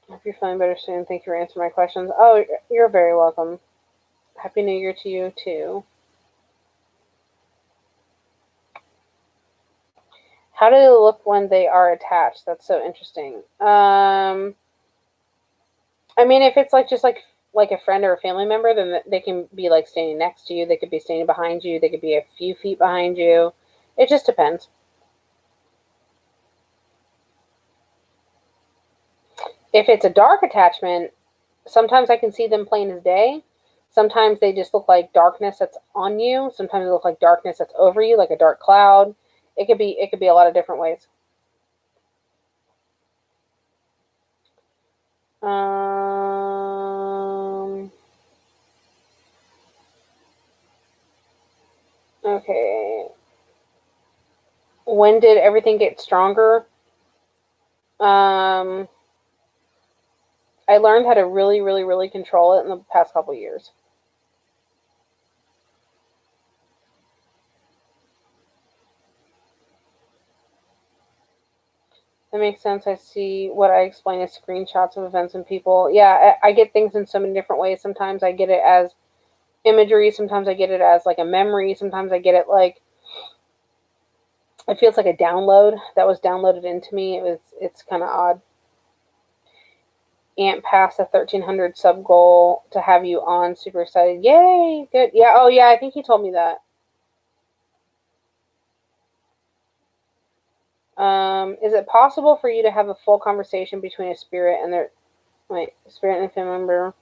Hope you're feeling better soon. Thank you for answering my questions. Oh, you're very welcome. Happy New Year to you, too. How do they look when they are attached? That's so interesting. I mean, if it's like just like a friend or a family member, then they can be like standing next to you. They could be standing behind you. They could be a few feet behind you. It just depends. If it's a dark attachment, sometimes I can see them plain as day. Sometimes they just look like darkness that's on you. Sometimes they look like darkness that's over you, like a dark cloud. It could be a lot of different ways. Okay. When did everything get stronger? Um, I learned how to really, really, really control it in the past couple years. That makes sense. I see what I explain as screenshots of events and people. Yeah, I get things in so many different ways. Sometimes I get it as imagery. Sometimes I get it as like a memory. Sometimes I get it like it feels like a download that was downloaded into me. It's kind of odd. Ant passed a 1,300 sub goal to have you on. Super excited. Yay! Good. Yeah. Oh yeah. I think he told me that. Is it possible for you to have a full conversation between a spirit and their spirit and a family member?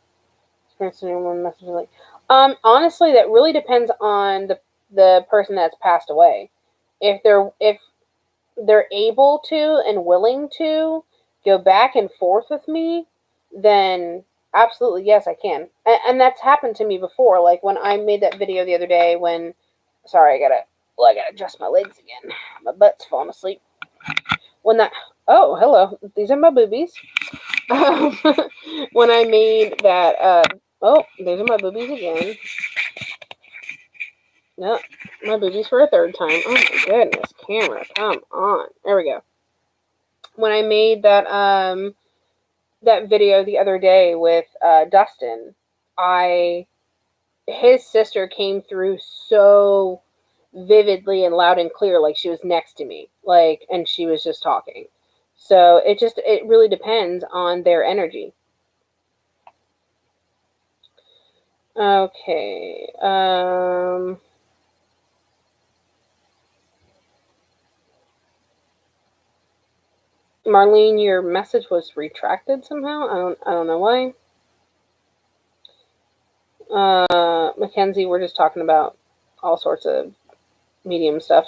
Experiencing one message like, honestly, that really depends on the person that's passed away. If they're able to and willing to go back and forth with me, then absolutely yes, I can. And that's happened to me before. Like when I made that video the other day. When, sorry, I gotta adjust my legs again. My butt's falling asleep. When that, oh hello, these are my boobies. When I made that, oh, these are my boobies again. No, my boobies for a third time. Oh my goodness, camera, come on. There we go. When I made that video the other day with Dustin, his sister came through so vividly and loud and clear, like she was next to me, like, and she was just talking. So it really depends on their energy. Okay. Marlene, your message was retracted somehow. I don't know why. Mackenzie, we're just talking about all sorts of medium stuff.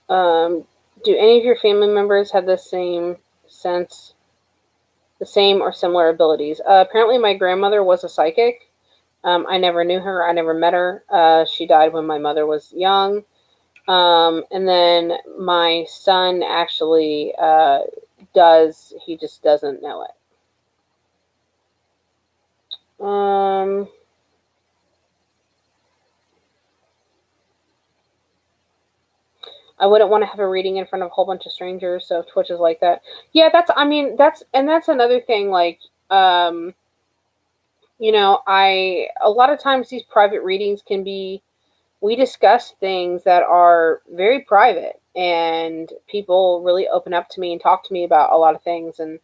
Do any of your family members have the same sense the same or similar abilities. Apparently, my grandmother was a psychic. I never knew her. I never met her. She died when my mother was young. And then my son actually does. He just doesn't know it. I wouldn't want to have a reading in front of a whole bunch of strangers. So if Twitch is like that, yeah, that's. I mean, that's another thing. Like, a lot of times these private readings can be. We discuss things that are very private, and people really open up to me and talk to me about a lot of things, and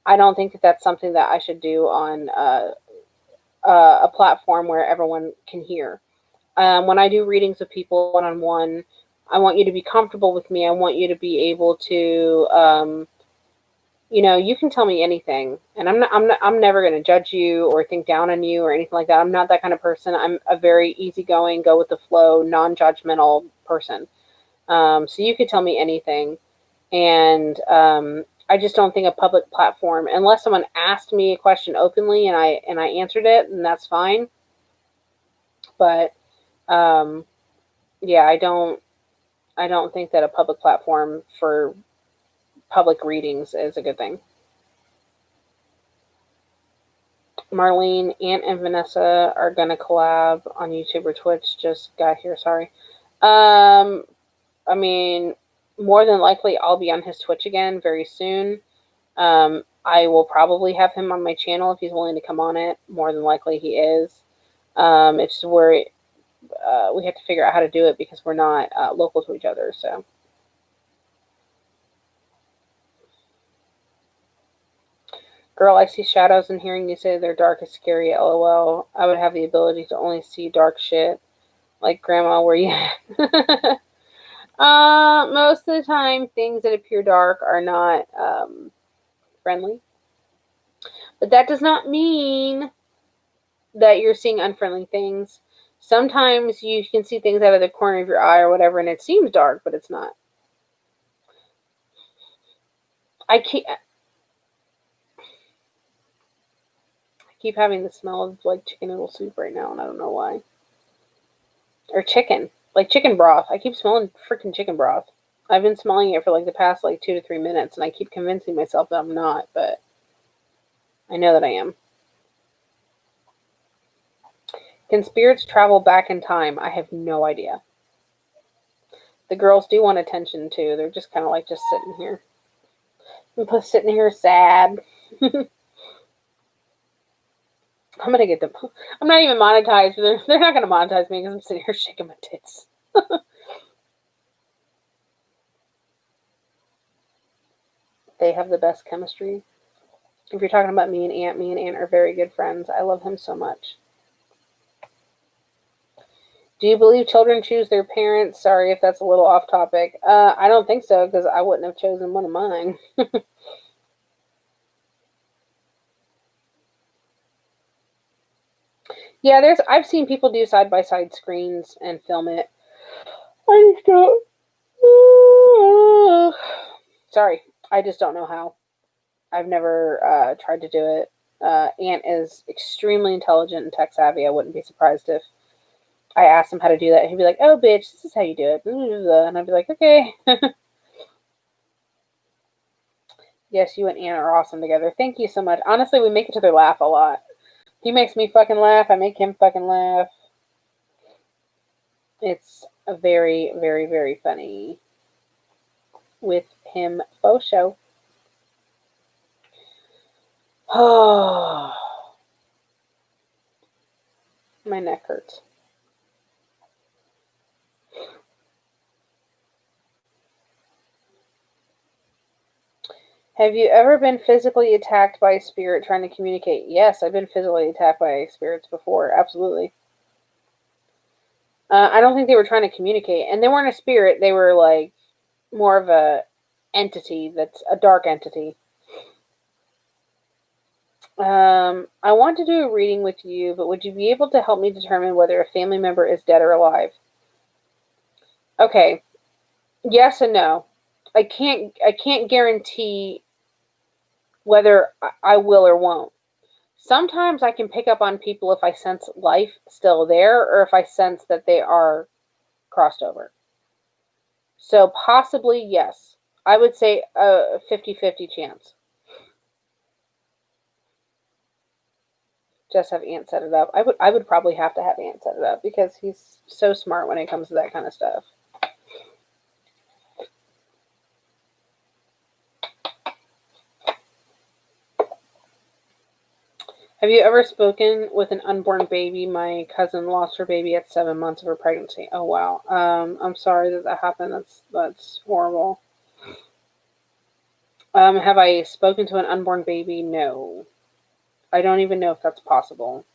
I don't think that that's something that I should do on a platform where everyone can hear. When I do readings with people one on one, I want you to be comfortable with me. I want you to be able to, you can tell me anything, and I'm never going to judge you or think down on you or anything like that. I'm not that kind of person. I'm a very easygoing, go with the flow, non-judgmental person. So you could tell me anything, and I just don't think a public platform, unless someone asked me a question openly and I answered it, and that's fine. But yeah, I don't think that a public platform for public readings is a good thing. Marlene, Aunt, and Vanessa are gonna collab on YouTube or Twitch. Just got here, sorry. I mean, more than likely, I'll be on his Twitch again very soon. I will probably have him on my channel if he's willing to come on it. More than likely, he is. It's just where we have to figure out how to do it because we're not local to each other. So. Girl, I see shadows and hearing you say they're dark is scary, lol. I would have the ability to only see dark shit. Like, Grandma, where you at? Most of the time, things that appear dark are not friendly. But that does not mean that you're seeing unfriendly things. Sometimes you can see things out of the corner of your eye or whatever, and it seems dark, but it's not. I keep having the smell of like chicken noodle soup right now, and I don't know why. Or chicken, like chicken broth. I keep smelling freaking chicken broth. I've been smelling it for like the past like 2 to 3 minutes, and I keep convincing myself that I'm not, but I know that I am. Can spirits travel back in time? I have no idea. The girls do want attention too. They're just kind of like just sitting here. I'm just sitting here sad. I'm gonna get them. I'm not even monetized. They're not gonna monetize me because I'm sitting here shaking my tits. They have the best chemistry. If you're talking about me and Aunt are very good friends. I love him so much. Do you believe children choose their parents? Sorry if that's a little off topic. I don't think so because I wouldn't have chosen one of mine. Yeah, I've seen people do side by side screens and film it. I just don't. Sorry, I just don't know how. I've never tried to do it. Aunt is extremely intelligent and tech savvy. I wouldn't be surprised if I asked him how to do that. He'd be like, "Oh, bitch, this is how you do it," and I'd be like, "Okay." Yes, you and Aunt are awesome together. Thank you so much. Honestly, we make each other laugh a lot. He makes me fucking laugh. I make him fucking laugh. It's a very, very, very funny with him. Faux show. Oh, my neck hurts. Have you ever been physically attacked by a spirit trying to communicate? Yes, I've been physically attacked by spirits before. Absolutely. I don't think they were trying to communicate, and they weren't a spirit. They were like more of a entity that's a dark entity. I want to do a reading with you, but would you be able to help me determine whether a family member is dead or alive? Okay. Yes and no. I can't guarantee whether I will or won't. Sometimes I can pick up on people if I sense life still there or if I sense that they are crossed over. So possibly, yes. I would say a 50-50 chance. Just have Ant set it up. I would probably have to have Ant set it up because he's so smart when it comes to that kind of stuff. Have you ever spoken with an unborn baby? My cousin lost her baby at 7 months of her pregnancy. Oh wow. I'm sorry that happened. That's horrible. Have I spoken to an unborn baby? No. I don't even know if that's possible.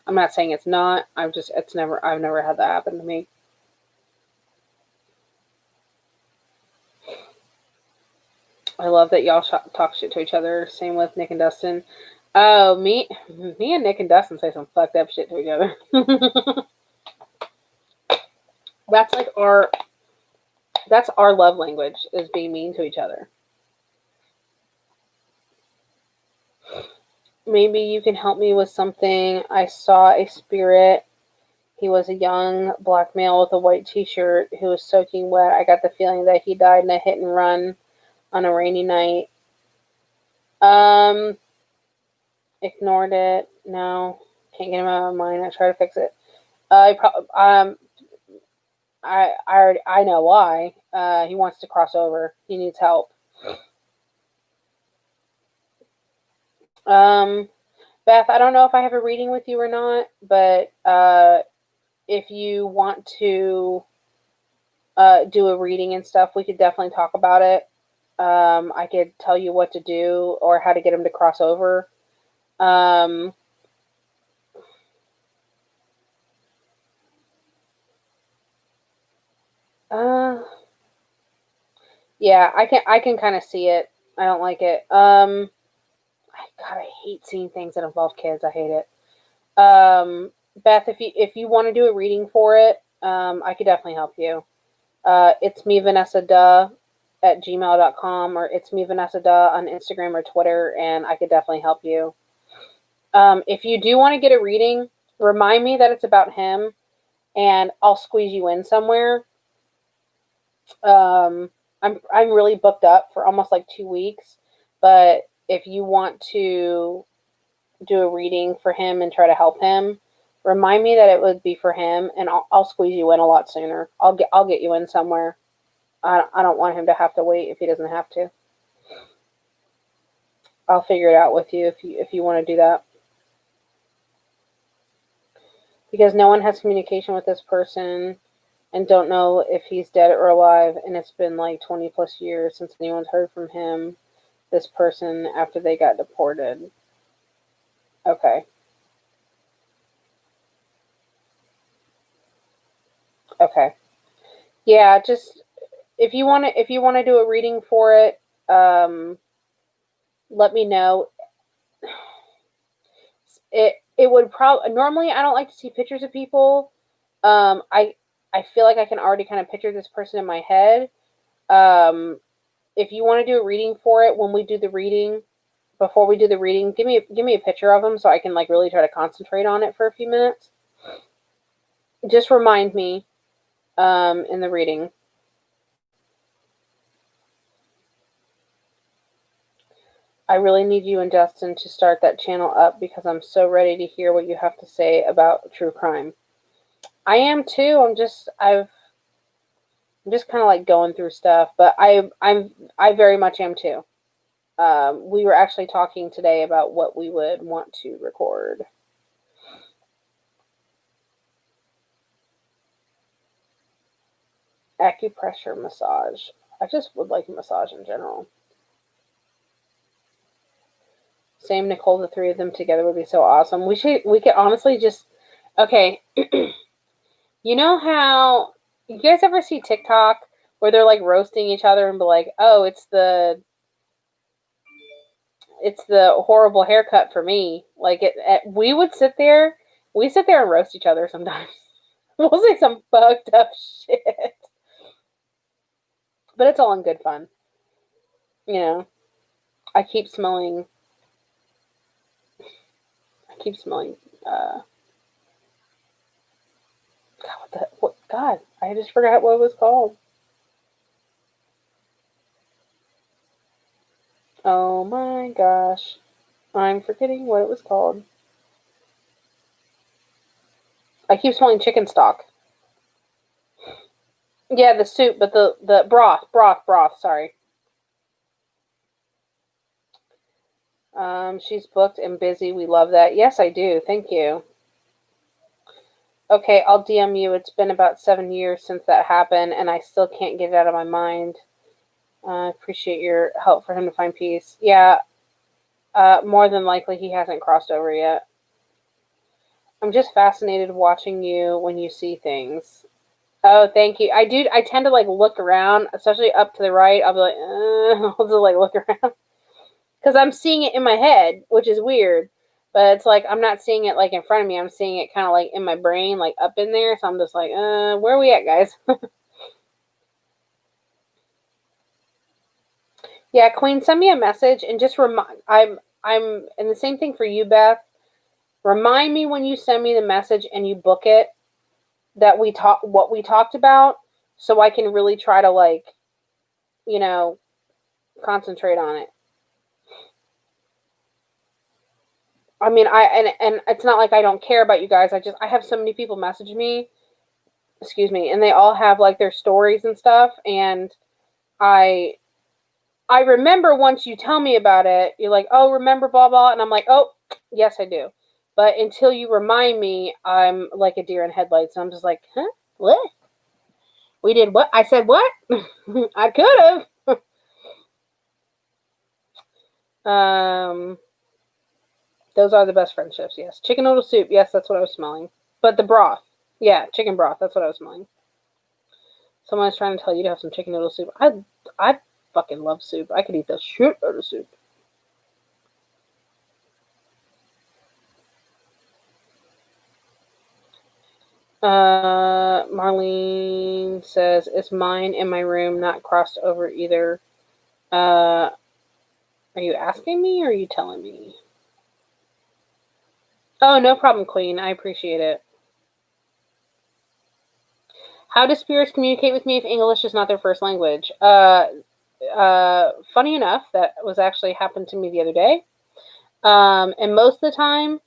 I'm not saying it's not. I've never had that happen to me. I love that y'all talk shit to each other. Same with Nick and Dustin. Oh, me and Nick and Dustin say some fucked up shit to each other. that's like our that's our love language is being mean to each other. Maybe you can help me with something. I saw a spirit. He was a young black male with a white t-shirt who was soaking wet. I got the feeling that he died in a hit and run on a rainy night. Um, ignored it. No, can't get him out of my mind. I try to fix it. I know why. He wants to cross over. He needs help. Beth, I don't know if I have a reading with you or not, but if you want to do a reading and stuff, we could definitely talk about it. I could tell you what to do or how to get him to cross over. Um, uh, yeah, I can kind of see it. I don't like it. God, I hate seeing things that involve kids. I hate it. Beth, if you want to do a reading for it, I could definitely help you. It's me, Vanessa Duh at gmail.com, or it's me, Vanessa Duh on Instagram or Twitter, and I could definitely help you. If you do want to get a reading, remind me that it's about him, and I'll squeeze you in somewhere. I'm really booked up for almost like 2 weeks, but if you want to do a reading for him and try to help him, remind me that it would be for him, and I'll squeeze you in a lot sooner. I'll get you in somewhere. I don't want him to have to wait if he doesn't have to. I'll figure it out with you if you want to do that. Because no one has communication with this person and don't know if he's dead or alive, and it's been like 20 plus years since anyone's heard from him, this person, after they got deported. Okay. Okay. Yeah, just if you want to do a reading for it, let me know. It would probably normally I don't like to see pictures of people. I feel like I can already kind of picture this person in my head. Um, if you want to do a reading for it, when we do the reading, before we do the reading, give me a picture of them so I can like really try to concentrate on it for a few minutes. Just remind me in the reading. I really need you and Justin to start that channel up because I'm so ready to hear what you have to say about true crime. I am too. I'm just kind of like going through stuff, but I very much am too. We were actually talking today about what we would want to record. Acupressure massage. I just would like a massage in general. Same Nicole, the three of them together would be so awesome. We could honestly just okay. You know how you guys ever see TikTok where they're like roasting each other and be like, "Oh, it's the horrible haircut for me." Like we sit there and roast each other sometimes. We'll say some fucked up shit, but it's all in good fun, you know. I keep smelling. God, God, I just forgot what it was called. Oh my gosh. I'm forgetting what it was called. I keep smelling chicken stock. Yeah, the soup, but the broth, sorry. She's booked and busy. We love that. Yes, I do. Thank you. Okay, I'll DM you. It's been about 7 years since that happened, and I still can't get it out of my mind. I appreciate your help for him to find peace. Yeah, more than likely he hasn't crossed over yet. I'm just fascinated watching you when you see things. Oh, thank you. I do. I tend to like look around, especially up to the right. I'll be like, I'll just like look around because I'm seeing it in my head, which is weird. But it's like I'm not seeing it like in front of me. I'm seeing it kind of like in my brain, like up in there. So I'm just like, where are we at, guys? Yeah, Queen, send me a message and just remind. And the same thing for you, Beth. Remind me when you send me the message and you book it that what we talked about, so I can really try to like, you know, concentrate on it. I mean, and it's not like I don't care about you guys. I have so many people message me, excuse me, and they all have like their stories and stuff, and I I remember once you tell me about it, you're like, "Oh, remember blah blah," and I'm like, "Oh, yes, I do." But until you remind me, I'm like a deer in headlights. And I'm just like, "Huh? What? We did what? I said what? I could have." Those are the best friendships. Yes, chicken noodle soup. Yes, that's what I was smelling. But the broth, yeah, chicken broth. That's what I was smelling. Someone's trying to tell you to have some chicken noodle soup. I fucking love soup. I could eat the shit out of soup. Marlene says, "Is mine in my room not crossed over either?" Are you asking me or are you telling me? Oh, no problem, Queen. I appreciate it. How do spirits communicate with me if English is not their first language? Funny enough, that was actually happened to me the other day. And most of the time,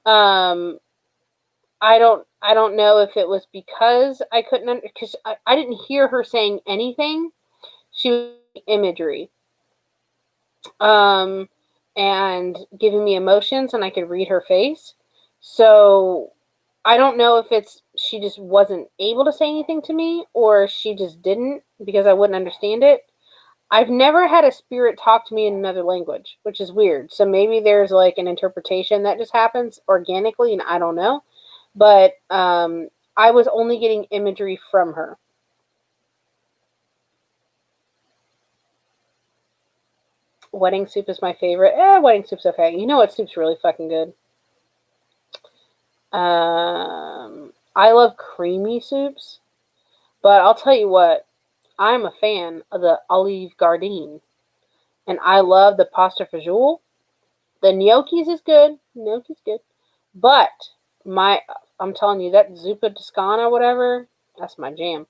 um, I don't know if it was because I couldn't because I didn't hear her saying anything. She was imagery, um, and giving me emotions, and I could read her face. So I don't know if it's she just wasn't able to say anything to me, or she just didn't because I wouldn't understand it. I've never had a spirit talk to me in another language, which is weird. So maybe there's like an interpretation that just happens organically, and I don't know. But I was only getting imagery from her. Wedding soup is my favorite. Wedding soup's okay. You know what soup's really fucking good? I love creamy soups, but I'll tell you what, I'm a fan of the Olive Garden, and I love the pasta fagioli. The gnocchis is good. Gnocchi's good, but my I'm telling you that zuppa toscana, whatever, that's my jam.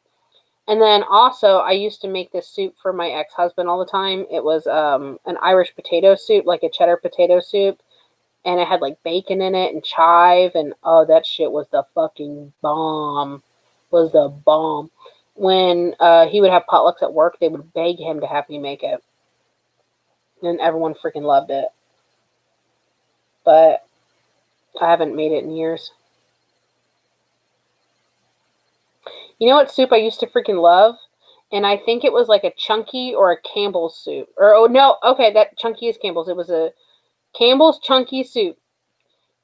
And then also, I used to make this soup for my ex husband all the time. It was an Irish potato soup, like a cheddar potato soup, and it had like bacon in it and chive, and oh, that shit was the fucking bomb. Was the bomb. When he would have potlucks at work, they would beg him to have me make it, and everyone freaking loved it. But I haven't made it in years. You know what soup I used to freaking love? And I think it was like a chunky or a Campbell's soup. Or, oh no, okay, that chunky is Campbell's. It was a Campbell's chunky soup.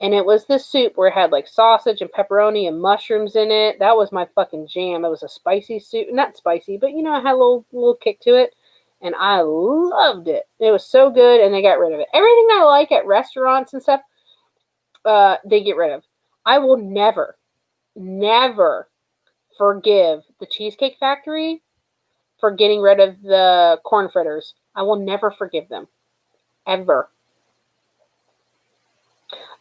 And it was this soup where it had like sausage and pepperoni and mushrooms in it. That was my fucking jam. It was a spicy soup. Not spicy, but you know, it had a little kick to it. And I loved it. It was so good, and they got rid of it. Everything I like at restaurants and stuff, they get rid of. I will never forgive the Cheesecake Factory for getting rid of the corn fritters. I will never forgive them. Ever.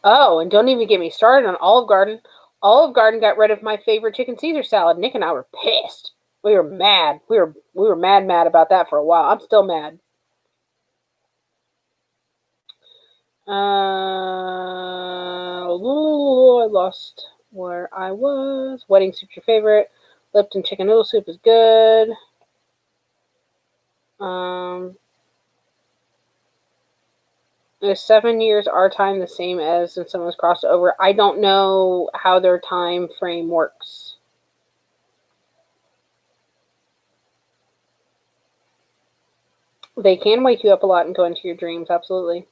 Oh, and don't even get me started on Olive Garden. Olive Garden got rid of my favorite chicken Caesar salad. Nick and I were pissed. We were mad. We were mad about that for a while. I'm still mad. I lost where I was. Wedding soup's your favorite. Lipton chicken noodle soup is good. Is 7 years our time the same as when someone's crossed over? I don't know how their time frame works. They can wake you up a lot and go into your dreams, absolutely.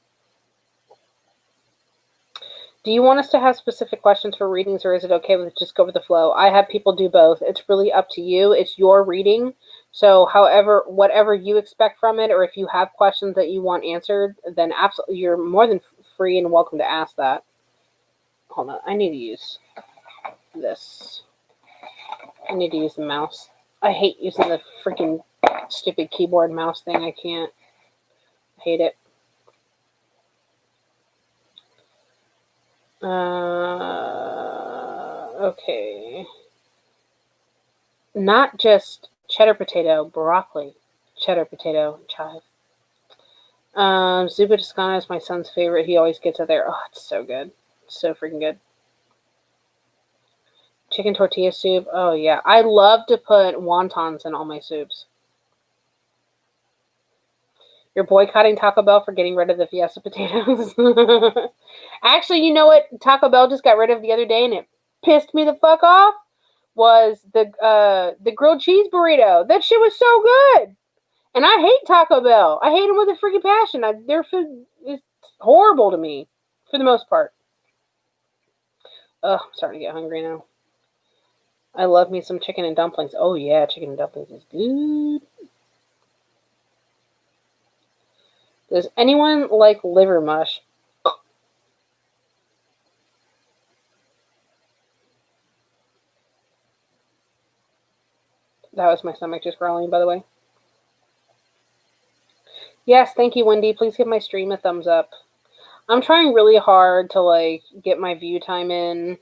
Do you want us to have specific questions for readings, or is it okay with just go with the flow? I have people do both. It's really up to you. It's your reading. So however, whatever you expect from it, or if you have questions that you want answered, then absolutely, you're more than free and welcome to ask that. Hold on. I need to use this. I need to use the mouse. I hate using the freaking stupid keyboard mouse thing. I can't. I hate it. Okay. Not just cheddar potato, broccoli, cheddar potato, chive. Zuppa Toscana is my son's favorite. He always gets it there. Oh, it's so good. So freaking good. Chicken tortilla soup. Oh, yeah. I love to put wontons in all my soups. You're boycotting Taco Bell for getting rid of the Fiesta potatoes. Actually, you know what Taco Bell just got rid of the other day and it pissed me the fuck off? Was the grilled cheese burrito. That shit was so good. And I hate Taco Bell. I hate them with a freaking passion. Their food is horrible to me, for the most part. Ugh, I'm starting to get hungry now. I love me some chicken and dumplings. Oh yeah, chicken and dumplings is good. Does anyone like liver mush? That was my stomach just growling, by the way. Yes, thank you, Wendy. Please give my stream a thumbs up. I'm trying really hard to get my view time in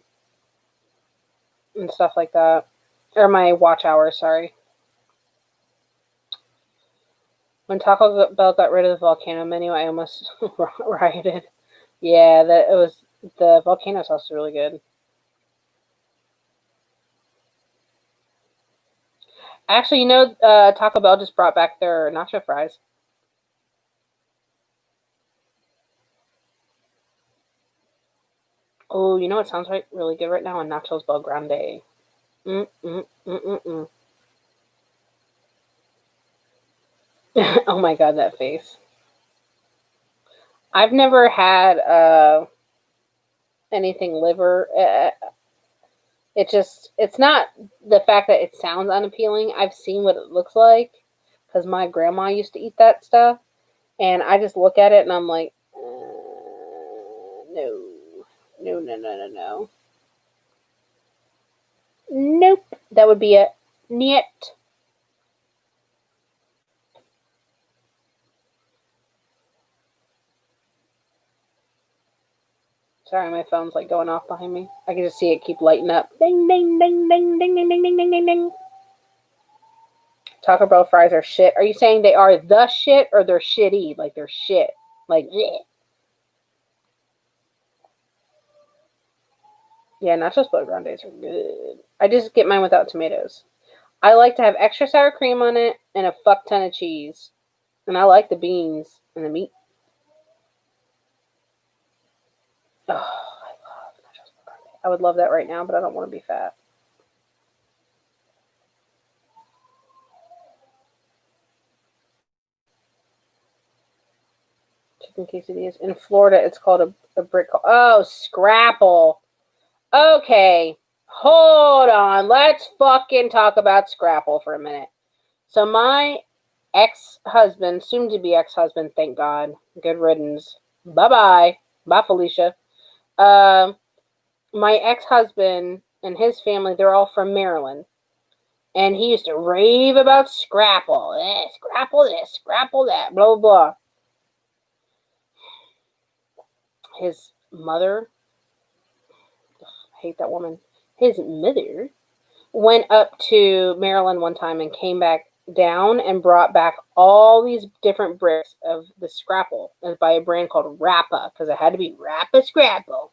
and stuff like that. Or my watch hours, sorry. When Taco Bell got rid of the volcano menu, I almost rioted. Yeah, the volcano sauce is really good. Actually, Taco Bell just brought back their nacho fries. Oh, you know what sounds really good right now? A Nachos Bel Grande. Oh my god, that face. I've never had anything liver. It's not the fact that it sounds unappealing. I've seen what it looks like because my grandma used to eat that stuff. And I just look at it and I'm like, no. Nope. That would be a niet. Sorry, my phone's going off behind me. I can just see it keep lighting up. Ding, ding, ding, ding, ding, ding, ding, ding, ding, ding, ding. Taco Bell fries are shit. Are you saying they are the shit or they're shitty? Like they're shit. Like, bleh. Yeah, nachos Bel Grandes are good. I just get mine without tomatoes. I like to have extra sour cream on it and a fuck ton of cheese. And I like the beans and the meat. Oh, I love nachos Bel Grande. I would love that right now, but I don't want to be fat. Chicken quesadillas. In Florida, it's called a brick. Oh, Scrapple. Okay. Hold on. Let's fucking talk about Scrapple for a minute. So my ex-husband, soon-to-be ex-husband, thank God. Good riddance. Bye-bye. Bye, Felicia. My ex-husband and his family, they're all from Maryland. And he used to rave about Scrapple. Scrapple this, Scrapple that, blah, blah, blah. his mother, I hate that woman, his mother went up to Maryland one time and came back down and brought back all these different bricks of the Scrapple by a brand called Rappa, because it had to be Rappa Scrapple.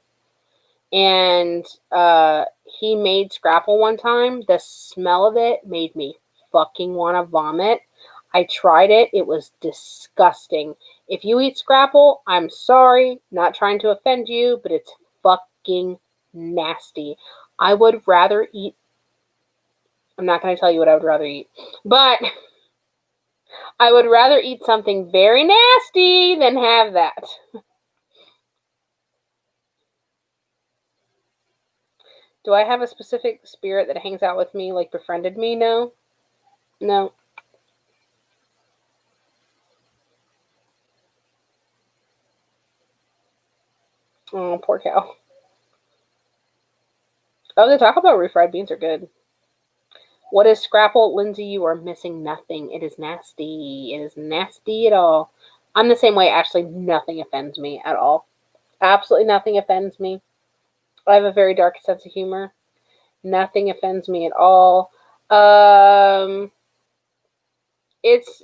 And he made Scrapple one time. The smell of it made me fucking want to vomit. I tried it. It was disgusting. If you eat Scrapple, I'm sorry. Not trying to offend you, but it's fucking nasty. I would rather eat... I'm not going to tell you what I would rather eat. But I would rather eat something very nasty than have that. Do I have a specific spirit that hangs out with me, like befriended me? No. No. Oh, poor cow. Oh, the Taco Bell refried beans are good. What is Scrapple? Lindsay, you are missing nothing. It is nasty. It is nasty at all. I'm the same way. Actually, nothing offends me at all. Absolutely nothing offends me. I have a very dark sense of humor. Nothing offends me at all. It's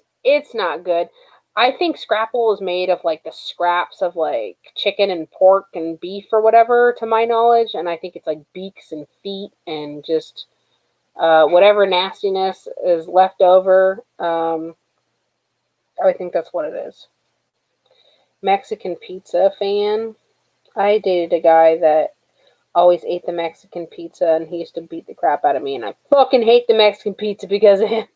not good. I think Scrapple is made of like the scraps of like chicken and pork and beef or whatever, to my knowledge, and I think it's like beaks and feet and just whatever nastiness is left over. I think that's what it is. Mexican pizza fan. I dated a guy that always ate the Mexican pizza, and he used to beat the crap out of me, and I fucking hate the Mexican pizza because of him.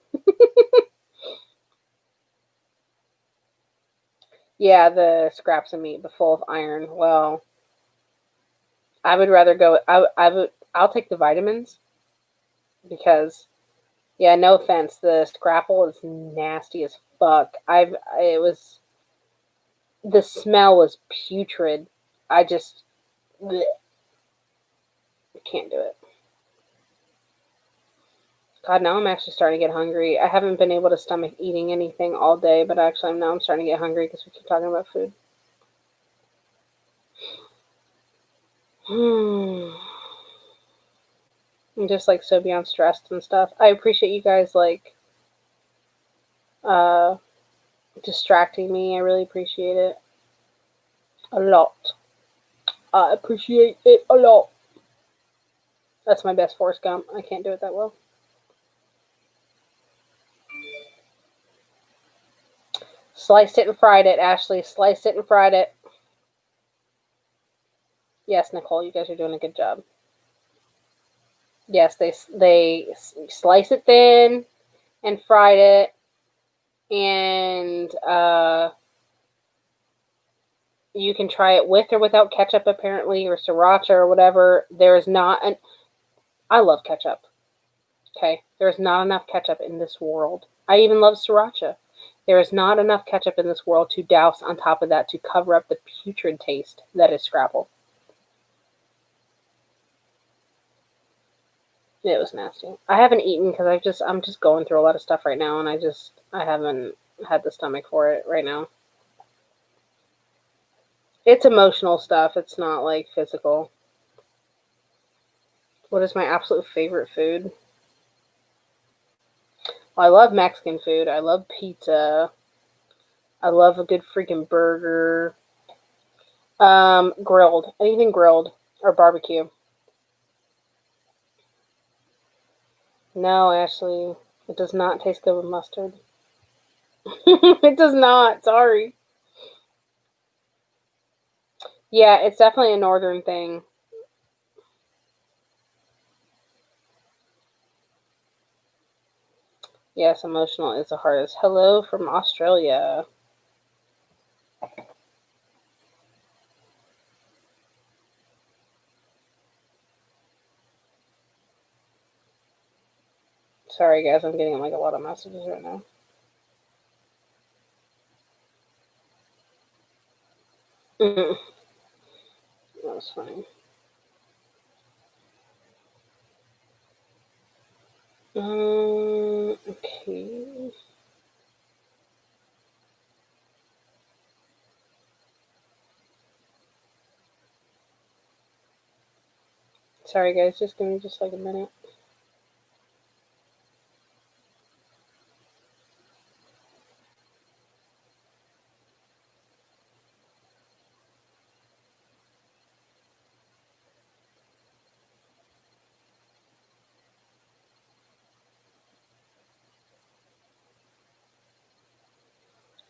Yeah, the scraps of meat, but full of iron. Well, I would rather go. I'll take the vitamins because, yeah, no offense, the scrapple is nasty as fuck. It was, the smell was putrid. I just bleh, can't do it. God, now I'm actually starting to get hungry. I haven't been able to stomach eating anything all day, but actually now I'm starting to get hungry because we keep talking about food. I'm just like so beyond stressed and stuff. I appreciate you guys like uh distracting me. I really appreciate it a lot. I appreciate it a lot. That's my best Forrest Gump. I can't do it that well. Sliced it and fried it, Ashley. Sliced it and fried it. Yes, Nicole, you guys are doing a good job. Yes, they slice it thin and fried it, and you can try it with or without ketchup, apparently, or sriracha or whatever. There is not an... I love ketchup. Okay, there is not enough ketchup in this world. I even love sriracha. There is not enough ketchup in this world to douse on top of that to cover up the putrid taste that is Scrapple. It was nasty. I haven't eaten because I'm just going through a lot of stuff right now, and I haven't had the stomach for it right now. It's emotional stuff. It's not like physical. What is my absolute favorite food? Well, I love Mexican food. I love pizza. I love a good freaking burger. Grilled. Anything grilled or barbecue. No, Ashley, it does not taste good with mustard. It does not. Sorry. Yeah, it's definitely a northern thing. Yes, emotional is the hardest. Hello from Australia. Sorry, guys, I'm getting like a lot of messages right now. Mm-hmm. That was funny. Okay. Sorry, guys. Just give me just like a minute.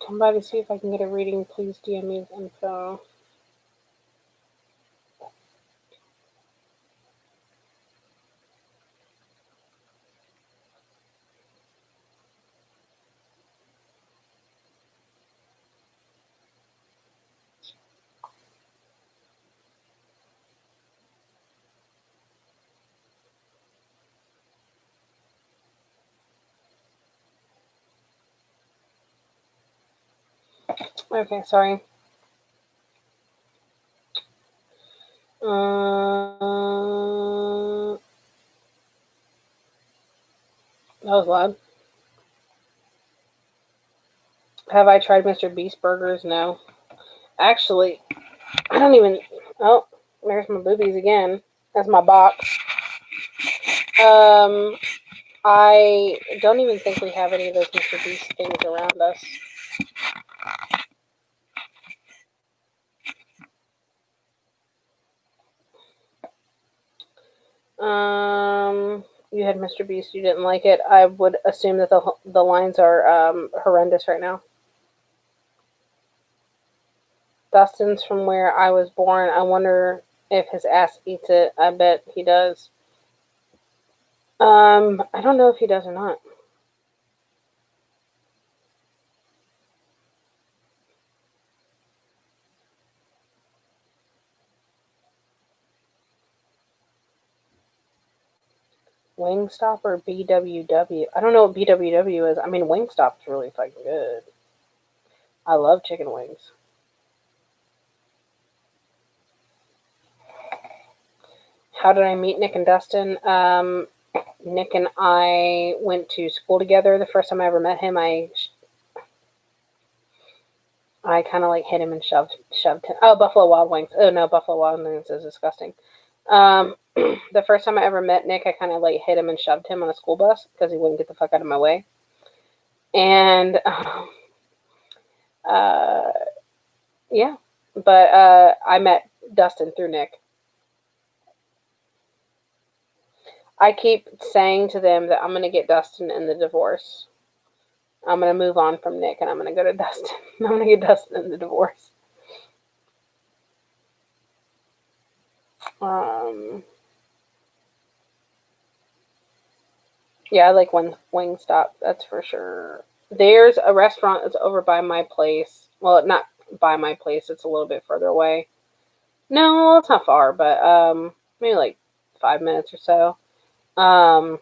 Come by to see if I can get a reading. Please DM me the info. Okay, sorry. That was loud. Have I tried Mr. Beast burgers? No. Actually, I don't even. Oh, there's my boobies again. That's my box. I don't even think we have any of those Mr. Beast things around us. You had Mr. Beast. You didn't like it. I would assume that the lines are horrendous right now. Dustin's from where I was born. I wonder if his ass eats it. I bet he does. I don't know if he does or not. Wingstop or BWW? I don't know what BWW is. I mean, Wingstop's really fucking good. I love chicken wings. How did I meet Nick and Dustin? Nick and I went to school together. The first time I ever met him, I kind of like hit him and shoved him. Oh, Buffalo Wild Wings. Oh no, Buffalo Wild Wings is disgusting. The first time I ever met Nick, I kind of like hit him and shoved him on a school bus because he wouldn't get the fuck out of my way. And yeah, but I met Dustin through Nick. I keep saying to them that I'm going to get Dustin in the divorce. I'm going to move on from Nick and I'm going to go to Dustin. I'm going to get Dustin in the divorce. Yeah, I like Wingstop, that's for sure. There's a restaurant that's over by my place. Well, not by my place, it's a little bit further away. No, it's not far, but maybe like 5 minutes or so. And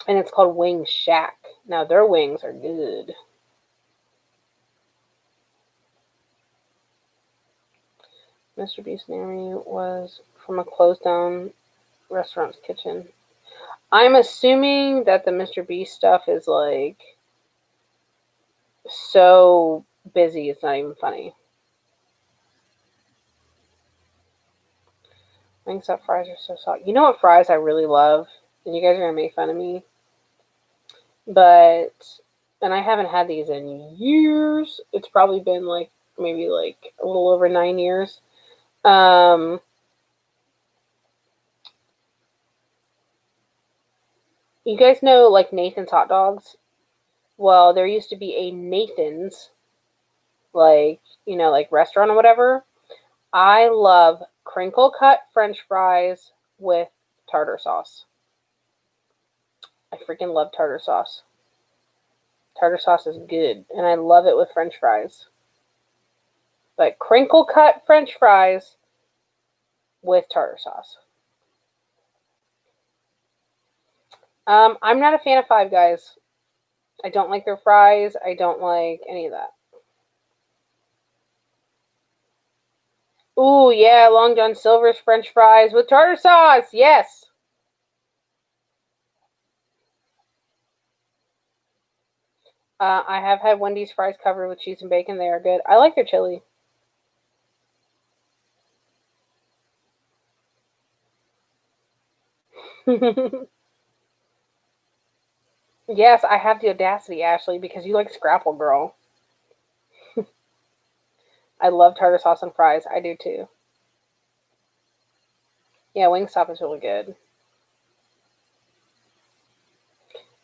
it's called Wing Shack. Now their wings are good. Mr. Beast near me was from a closed down restaurant's kitchen. I'm assuming that the Mr. Beast stuff is like so busy it's not even funny. Wingstop fries are so soft. You know what fries I really love? And you guys are gonna make fun of me. But and I haven't had these in years. It's probably been like maybe like a little over 9 years. You guys know like Nathan's hot dogs? Well, there used to be a Nathan's, like, like restaurant or whatever. I love crinkle cut French fries with tartar sauce. I freaking love tartar sauce. Tartar sauce is good, and I love it with French fries. But crinkle cut French fries with tartar sauce. I'm not a fan of Five Guys. I don't like their fries. I don't like any of that. Ooh, yeah, Long John Silver's French fries with tartar sauce. Yes. I have had Wendy's fries covered with cheese and bacon. They are good. I like their chili. Yes, I have the audacity, Ashley, because you like Scrapple Girl. I love tartar sauce and fries. I do too. Yeah, Wingstop is really good.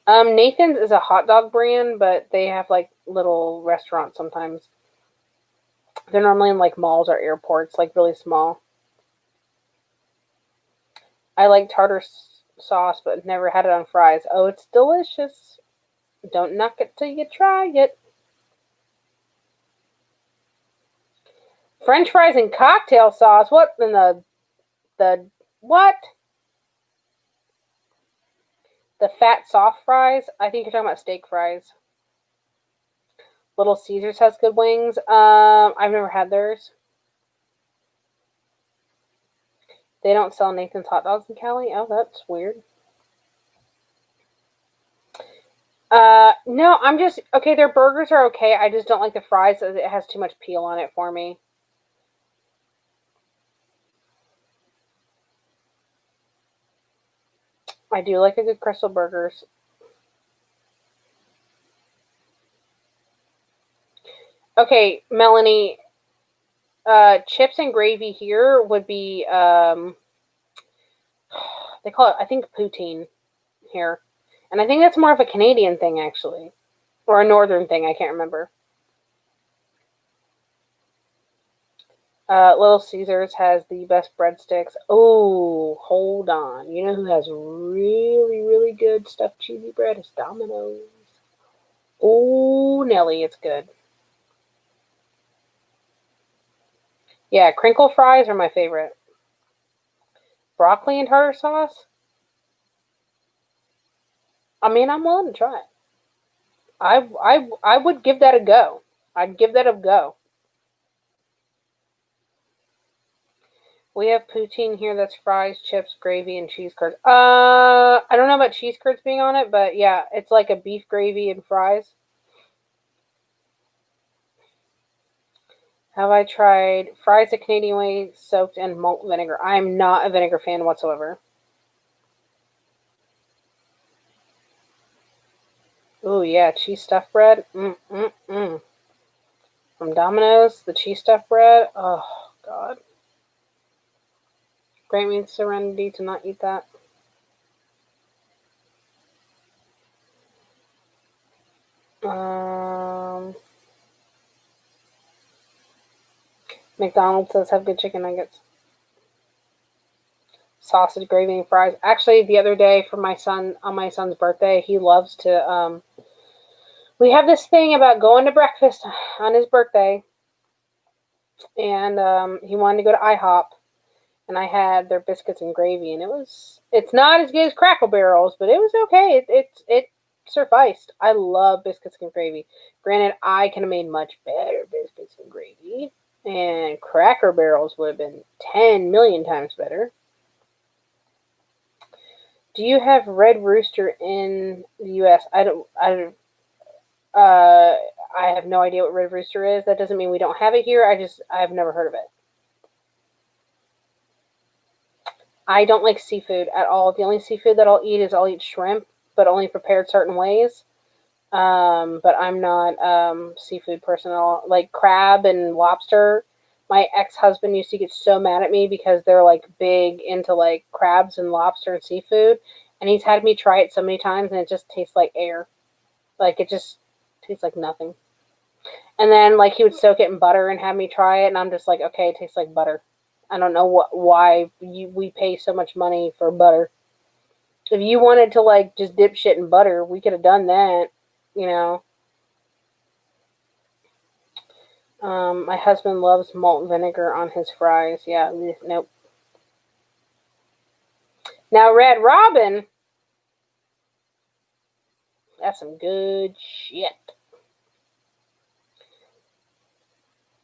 Nathan's is a hot dog brand, but they have like little restaurants sometimes. They're normally in like malls or airports, like really small. I like tartar sauce, but never had it on fries. Oh, it's delicious. Don't knock it till you try it. French fries and cocktail sauce. What in the what? The fat soft fries? I think you're talking about steak fries. Little Caesars has good wings. I've never had theirs. They don't sell Nathan's hot dogs in Cali. Oh, that's weird. No, I'm just okay. Their burgers are okay. I just don't like the fries. It has too much peel on it for me. I do like a good Crystal Burgers. Okay, Melanie. Chips and gravy here would be they call it, I think, poutine here, and I think that's more of a Canadian thing actually, or a northern thing. I can't remember. Little Caesars has the best breadsticks. Oh, hold on. You know who has really, really good stuffed cheesy bread? It's Domino's. Oh, Nelly, it's good. Yeah, crinkle fries are my favorite. Broccoli and tartar sauce? I mean, I'm willing to try it. I would give that a go. I'd give that a go. We have poutine here that's fries, chips, gravy, and cheese curds. I don't know about cheese curds being on it, but yeah, it's like a beef gravy and fries. Have I tried fries the Canadian way soaked in malt vinegar? I am not a vinegar fan whatsoever. Ooh, yeah, cheese stuffed bread. From Domino's, the cheese stuffed bread. Oh, God. Grant me serenity to not eat that. Um, McDonald's does have good chicken nuggets. Sausage, gravy, and fries. Actually, the other day for my son, on my son's birthday, he loves to, we have this thing about going to breakfast on his birthday, and he wanted to go to IHOP, and I had their biscuits and gravy, and it's not as good as Crackle Barrels, but it was okay. It sufficed. I love biscuits and gravy. Granted, I could have made much better biscuits and gravy, and Cracker Barrels would have been 10 million times better. Do you have Red Rooster in the U.S.? Uh, I have no idea what Red Rooster is. That doesn't mean we don't have it here. I've never heard of it. I don't like seafood at all. The only seafood that I'll eat shrimp, but only prepared certain ways. But I'm not seafood person at all. Like crab and lobster. My ex husband used to get so mad at me because they're like big into like crabs and lobster and seafood, and he's had me try it so many times, and it just tastes like air. Like it just tastes like nothing. And then like he would soak it in butter and have me try it, and I'm just like, okay, it tastes like butter. I don't know why we pay so much money for butter. If you wanted to like just dip shit in butter, we could have done that. You know. My husband loves malt vinegar on his fries. Yeah, nope. Now Red Robin, that's some good shit.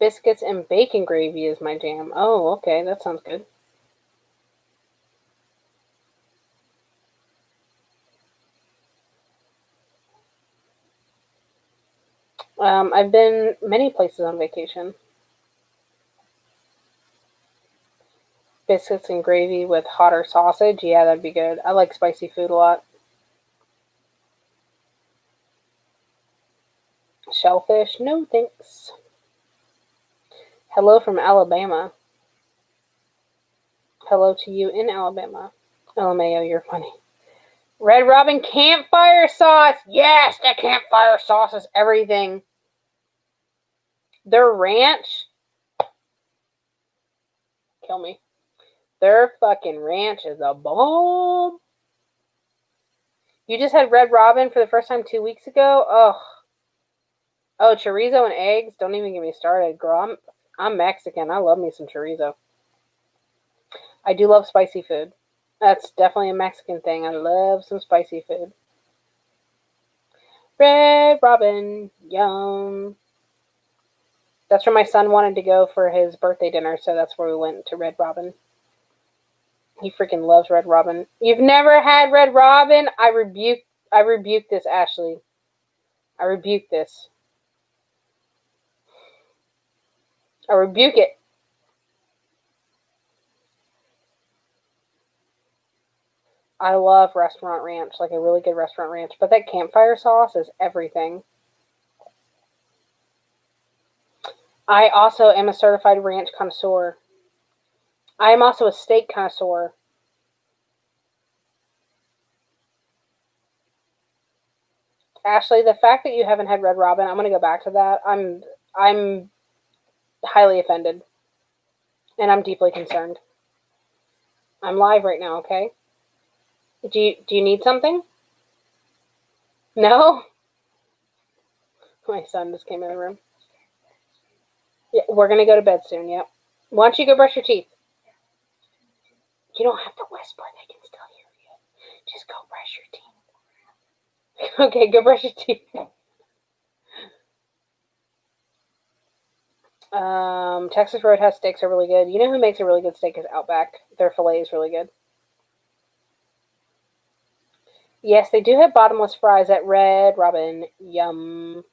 Biscuits and bacon gravy is my jam. Oh, okay, that sounds good. I've been many places on vacation. Biscuits and gravy with hotter sausage. Yeah, that'd be good. I like spicy food a lot. Shellfish. No, thanks. Hello from Alabama. Hello to you in Alabama. LMAO, you're funny. Red Robin campfire sauce. Yes, that campfire sauce is everything. Their ranch. Kill me. Their fucking ranch is a bomb. You just had Red Robin for the first time 2 weeks ago? Ugh. Oh, chorizo and eggs? Don't even get me started, girl. I'm Mexican. I love me some chorizo. I do love spicy food. That's definitely a Mexican thing. I love some spicy food. Red Robin. Yum. That's where my son wanted to go for his birthday dinner, so that's where we went, to Red Robin. He freaking loves Red Robin. You've never had Red Robin? I rebuke this, Ashley. I rebuke this. I rebuke it. I love restaurant ranch, like a really good restaurant ranch. But that campfire sauce is everything. I also am a certified ranch connoisseur. I am also a steak connoisseur. Ashley, the fact that you haven't had Red Robin, I'm going to go back to that. I'm highly offended. And I'm deeply concerned. I'm live right now, okay? Do you need something? No? My son just came in the room. Yeah, we're going to go to bed soon, yep. Why don't you go brush your teeth? You don't have to whisper. They can still hear you. Just go brush your teeth. Okay, go brush your teeth. Texas Roadhouse steaks are really good. You know who makes a really good steak is Outback. Their filet is really good. Yes, they do have bottomless fries at Red Robin. Yum.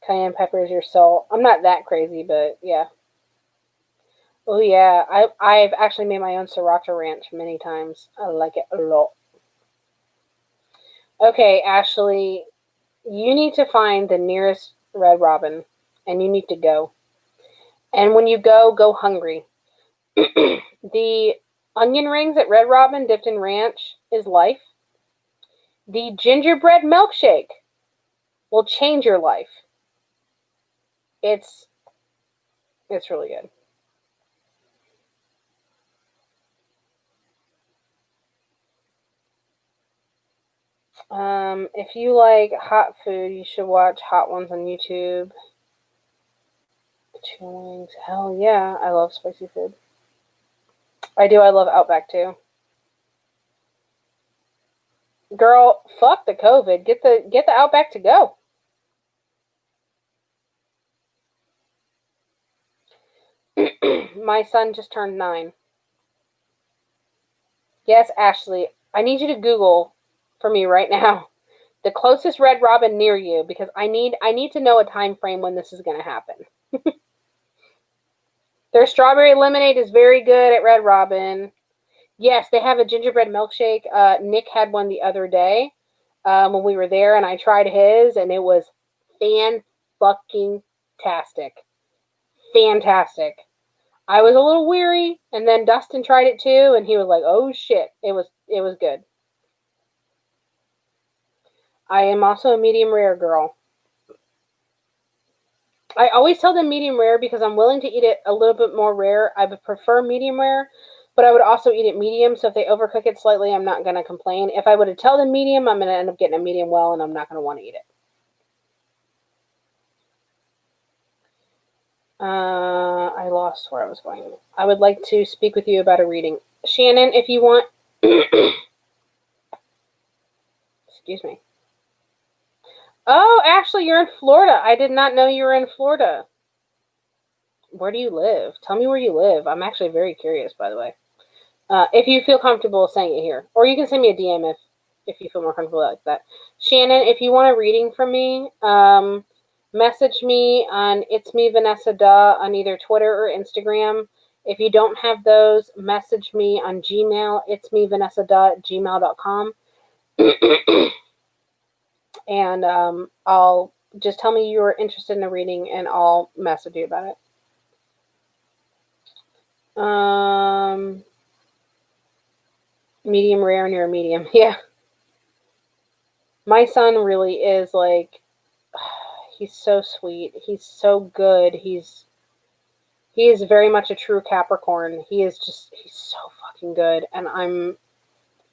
Cayenne pepper is your soul. I'm not that crazy, but yeah. Oh yeah, I've actually made my own sriracha ranch many times. I like it a lot. Okay, Ashley, you need to find the nearest Red Robin, and you need to go. And when you go hungry. The onion rings at Red Robin dipped in ranch is life. The gingerbread milkshake will change your life. It's really good. If you like hot food, you should watch Hot Ones on YouTube. Chicken wings. Hell yeah, I love spicy food. I do. I love Outback too. Girl, fuck the COVID. Get the Outback to go. My son just turned 9. Yes, Ashley, I need you to Google for me right now the closest Red Robin near you, because I need to know a time frame when this is going to happen. Their strawberry lemonade is very good at Red Robin. Yes, they have a gingerbread milkshake. Nick had one the other day when we were there, and I tried his, and it was fan-fucking-tastic. Fantastic. I was a little weary, and then Dustin tried it too, and he was like, "Oh shit!" It was good. I am also a medium rare girl. I always tell them medium rare because I'm willing to eat it a little bit more rare. I would prefer medium rare, but I would also eat it medium. So if they overcook it slightly, I'm not going to complain. If I would have tell them medium, I'm going to end up getting a medium well, and I'm not going to want to eat it. I lost where I was going. I would like to speak with you about a reading. Shannon, if you want... Excuse me. Oh, Ashley, you're in Florida. I did not know you were in Florida. Where do you live? Tell me where you live. I'm actually very curious, by the way. If you feel comfortable saying it here. Or you can send me a DM if you feel more comfortable like that. Shannon, if you want a reading from me, message me on It's Me Vanessa Duh on either Twitter or Instagram. If you don't have those, message me on Gmail. It's me, Vanessa.gmail.com. And I'll just tell me you're interested in the reading and I'll message you about it. Medium rare near medium. Yeah. My son really is like, he's so sweet. He's so good. He is very much a true Capricorn. He's so fucking good. And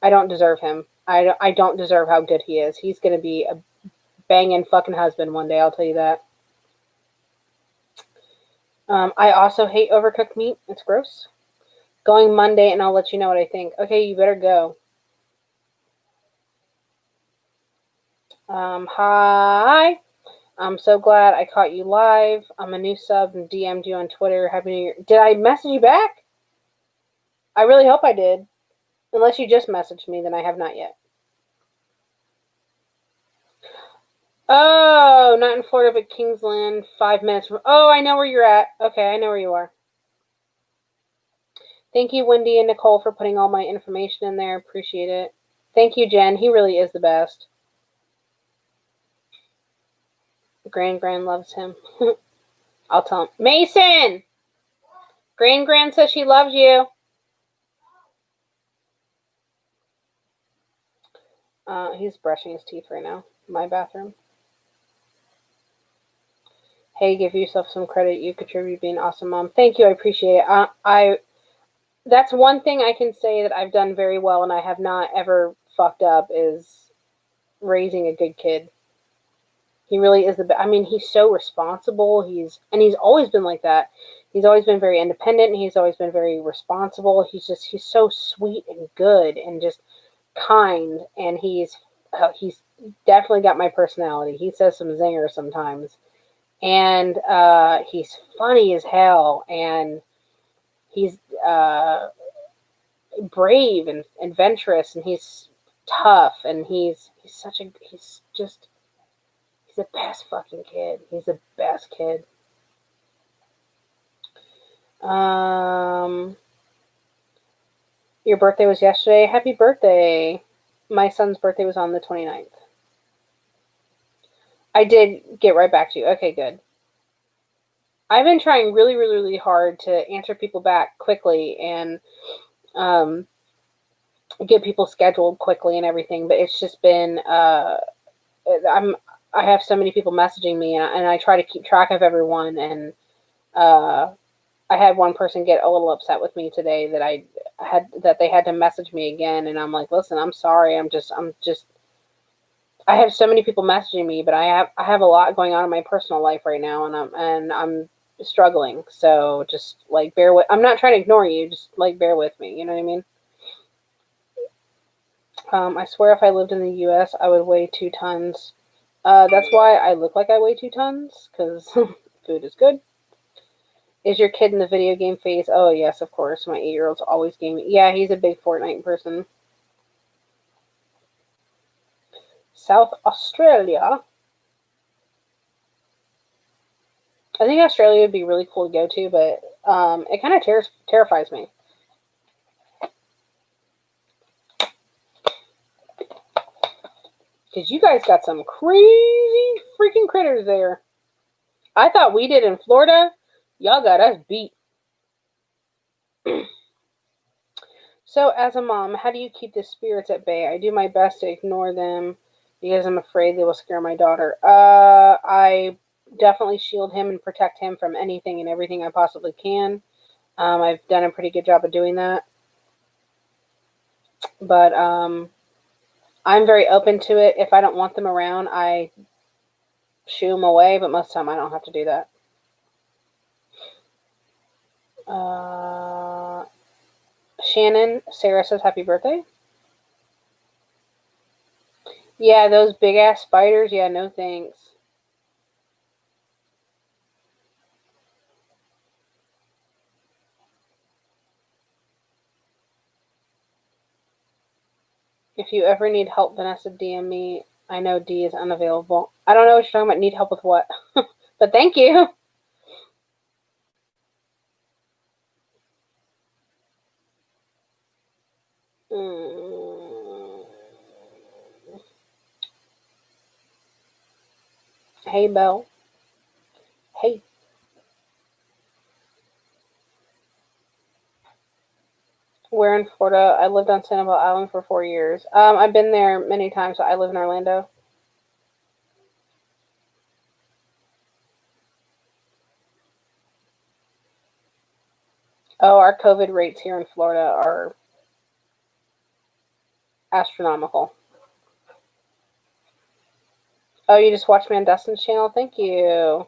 I don't deserve him. I don't deserve how good he is. He's going to be a banging fucking husband one day, I'll tell you that. I also hate overcooked meat. It's gross. Going Monday, and I'll let you know what I think. Okay, you better go. Hi. I'm so glad I caught you live. I'm a new sub and DM'd you on Twitter. Happy New Year. Did I message you back? I really hope I did. Unless you just messaged me, then I have not yet. Oh, not in Florida, but Kingsland. 5 minutes from... Oh, I know where you're at. Okay, I know where you are. Thank you, Wendy and Nicole, for putting all my information in there. Appreciate it. Thank you, Jen. He really is the best. Gran loves him. I'll tell him. Mason! Gran says she loves you. He's brushing his teeth right now. My bathroom. Hey, give yourself some credit. You contribute being an awesome mom. Thank you. I appreciate it. That's one thing I can say that I've done very well and I have not ever fucked up is raising a good kid. He really is the best. I mean, he's so responsible. He's always been like that. He's always been very independent and he's always been very responsible. He's so sweet and good and just kind, and he's definitely got my personality. He says some zingers sometimes. And he's funny as hell, and he's brave and adventurous, and he's tough, and he's the best fucking kid. He's the best kid. Your birthday was yesterday. Happy birthday. My son's birthday was on the 29th. I did get right back to you. Okay, good. I've been trying really, really, really hard to answer people back quickly and get people scheduled quickly and everything, but it's just been I have so many people messaging me, and I try to keep track of everyone, and I had one person get a little upset with me today that they had to message me again, and I'm like, listen, I'm sorry, I have so many people messaging me, but I have a lot going on in my personal life right now, and I'm struggling. So just like bear with. I'm not trying to ignore you. Just like bear with me. You know what I mean? I swear, if I lived in the U.S., I would weigh 2 tons. That's why I look like I weigh 2 tons, because food is good. Is your kid in the video game phase? Oh yes, of course. My 8-year-old's always gaming. Yeah, he's a big Fortnite person. South Australia. I think Australia would be really cool to go to, but it kind of terrifies me. Because you guys got some crazy freaking critters there. I thought we did in Florida. Y'all got us beat. So, as a mom, how do you keep the spirits at bay? I do my best to ignore them because I'm afraid they will scare my daughter. I definitely shield him and protect him from anything and everything I possibly can. I've done a pretty good job of doing that. But I'm very open to it. If I don't want them around, I shoo them away, but most of the time I don't have to do that. Shannon, Sarah says happy birthday. Yeah, those big ass spiders. Yeah, no thanks. If you ever need help, Vanessa, DM me. I know D is unavailable. I don't know what you're talking about. Need help with what? But thank you. Mm. Hey, Belle. Hey. We're in Florida. I lived on Sanibel Island for 4 years. I've been there many times. I live in Orlando. Oh, our COVID rates here in Florida are astronomical. Oh, you just watched me on Dustin's channel? Thank you.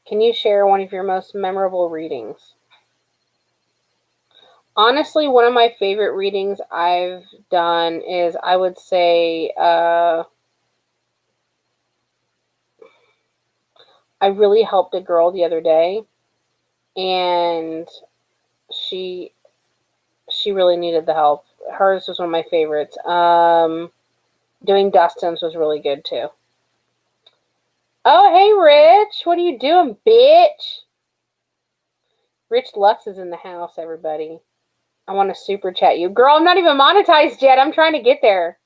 Can you share one of your most memorable readings? Honestly, one of my favorite readings I've done is, I would say, I really helped a girl the other day, and she she really needed the help. Hers was one of my favorites. Doing Dustin's was really good too. Oh, hey, Rich. What are you doing, bitch? Rich Lux is in the house, everybody. I want to super chat you. Girl, I'm not even monetized yet. I'm trying to get there.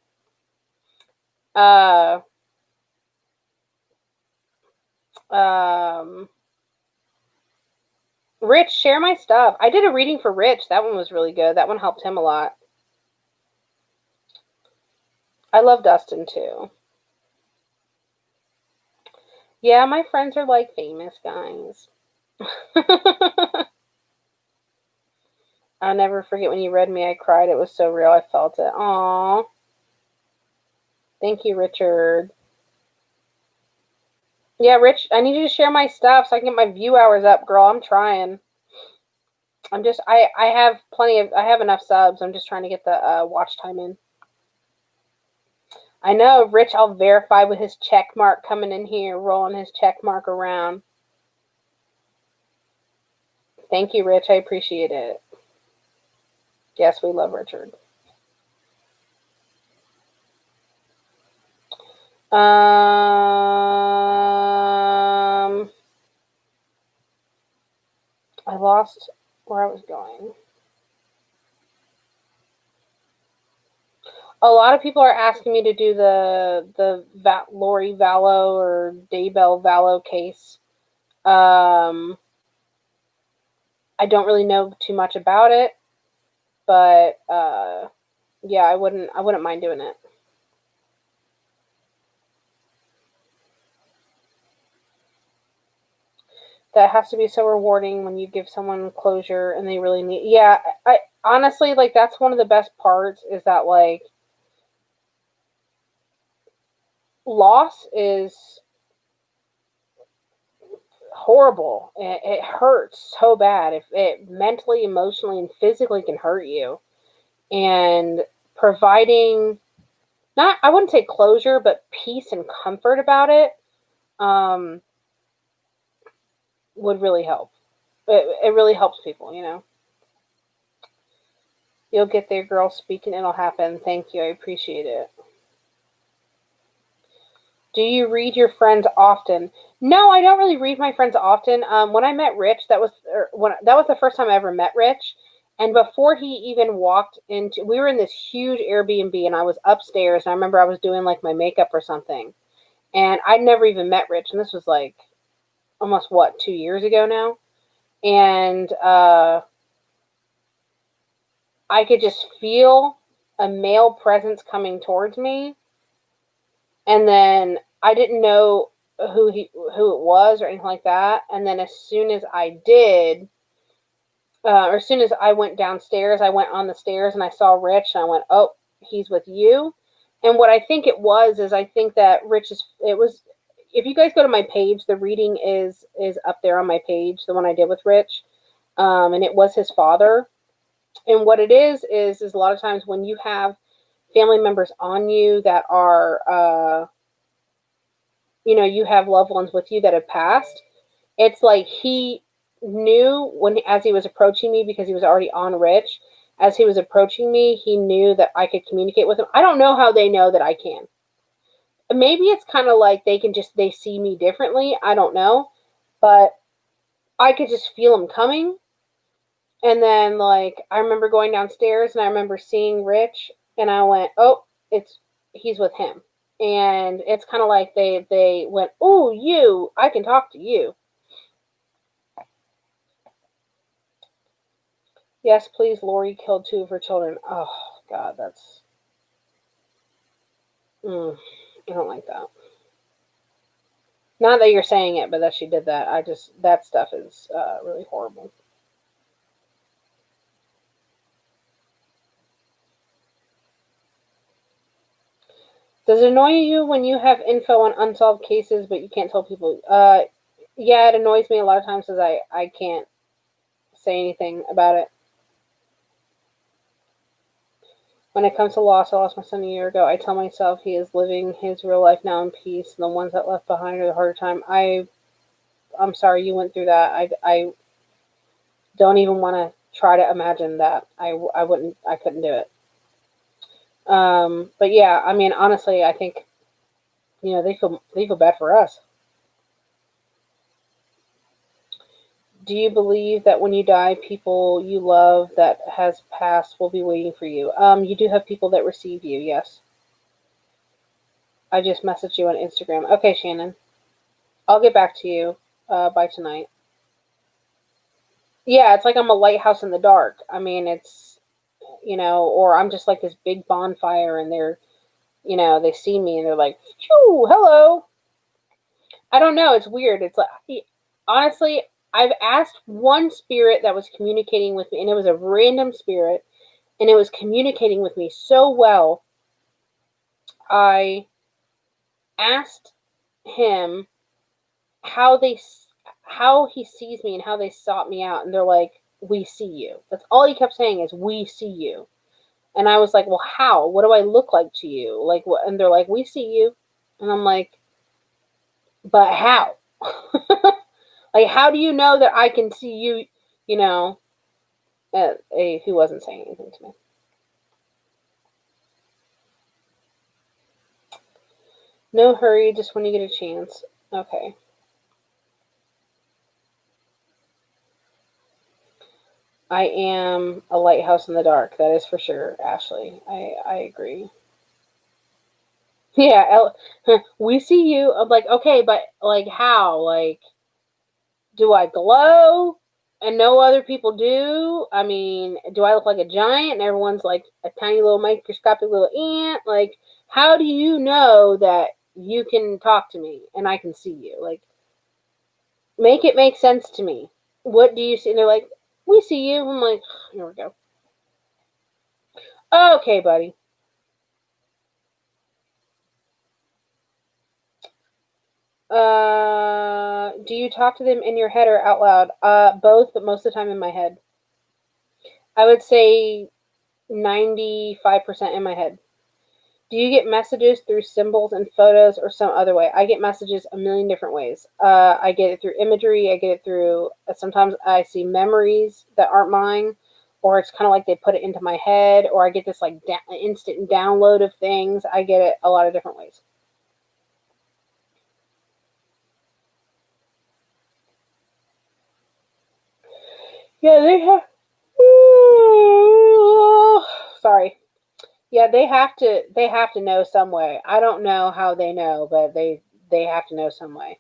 Uh, um, Rich, share my stuff. I did a reading for Rich. That one was really good. That one helped him a lot. I love Dustin too. Yeah, my friends are like famous guys. I'll never forget when you read me. I cried. It was so real. I felt it. Aww. Thank you, Richard. Yeah, Rich, I need you to share my stuff so I can get my view hours up, girl. I'm trying. I have I have enough subs. I'm just trying to get the watch time in. I know, Rich, I'll verify with his check mark coming in here, rolling his check mark around. Thank you, Rich. I appreciate it. Yes, we love Richard. I lost where I was going. A lot of people are asking me to do the Lori Vallow or Daybell Vallow case. I don't really know too much about it, but yeah, I wouldn't mind doing it. That has to be so rewarding when you give someone closure and they really need. Yeah, I honestly, like, that's one of the best parts, is that, like, loss is horrible. It hurts so bad. If it mentally, emotionally, and physically can hurt you, and providing, not, I wouldn't say closure, but peace and comfort about it, um, would really help. It really helps people, you know. You'll get there, girl. Speaking, it'll happen. Thank you. I appreciate it. Do you read your friends often? No, I don't really read my friends often. When I met Rich, that was the first time I ever met Rich. And before he even walked into, we were in this huge Airbnb, and I was upstairs, and I remember I was doing like my makeup or something, and I'd never even met Rich, and this was like almost, what, 2 years ago now, and I could just feel a male presence coming towards me, and then I didn't know who it was or anything like that. And then as soon as I did, or as soon as I went downstairs, I went on the stairs and I saw Rich, and I went, "Oh, he's with you." And what I think it was is, I think that Rich is. It was. If you guys go to my page, the reading is up there on my page, the one I did with Rich, and it was his father. And what it is a lot of times when you have family members on you that are, you have loved ones with you that have passed. It's like he knew, as he was approaching me, because he was already on Rich. As he was approaching me, he knew that I could communicate with him. I don't know how they know that I can. Maybe it's kind of like they see me differently. I don't know, but I could just feel him coming, And then, like, I remember going downstairs and I remember seeing Rich, and I went, oh, he's with him. And it's kind of like they went, oh, you, I can talk to you. Yes, please, Lori killed 2 of her children. Oh, God, that's... I don't like that. Not that you're saying it, but that she did that. That stuff is really horrible. Does it annoy you when you have info on unsolved cases, but you can't tell people? Yeah, it annoys me a lot of times because I can't say anything about it. When it comes to loss, I lost my son a year ago. I tell myself he is living his real life now in peace, and the ones that left behind are the harder time. I'm sorry you went through that. I don't even want to try to imagine that. I couldn't do it. But yeah, I mean, honestly, I think they feel bad for us. Do you believe that when you die, people you love that has passed will be waiting for you? You do have people that receive you, yes. I just messaged you on Instagram. Okay, Shannon. I'll get back to you by tonight. Yeah, it's like I'm a lighthouse in the dark. I mean, it's, or I'm just like this big bonfire and they see me and they're like, phew, hello. I don't know. It's weird. It's like, honestly, I've asked one spirit that was communicating with me, and it was a random spirit, and it was communicating with me so well. I asked him how they how he sees me and how they sought me out, and they're like, we see you. That's all he kept saying is, we see you. And I was like, well, how? What do I look like to you? Like, what? And they're like, we see you. And I'm like, but how? Like, how do you know that I can see you? You know, he wasn't saying anything to me. No hurry, just when you get a chance. Okay. I am a lighthouse in the dark. That is for sure, Ashley. I agree. Yeah, we see you. I'm like, okay, but like how? Like, do I glow and no other people do? I mean, do I look like a giant and everyone's like a tiny little microscopic little ant? Like, how do you know that you can talk to me and I can see you? Like, make it make sense to me. What do you see? And they're like, we see you. I'm like, here we go. Okay, buddy. Do you talk to them in your head or out loud? Both, but most of the time in my head. I would say 95% in my head. Do you get messages through symbols and photos or some other way? I get messages a million different ways. I get it through imagery. I get it through, sometimes I see memories that aren't mine, or it's kind of like they put it into my head, or I get this like instant download of things. I get it a lot of different ways. Yeah, they have. Sorry. Yeah, they have to know some way. I don't know how they know, but they have to know some way.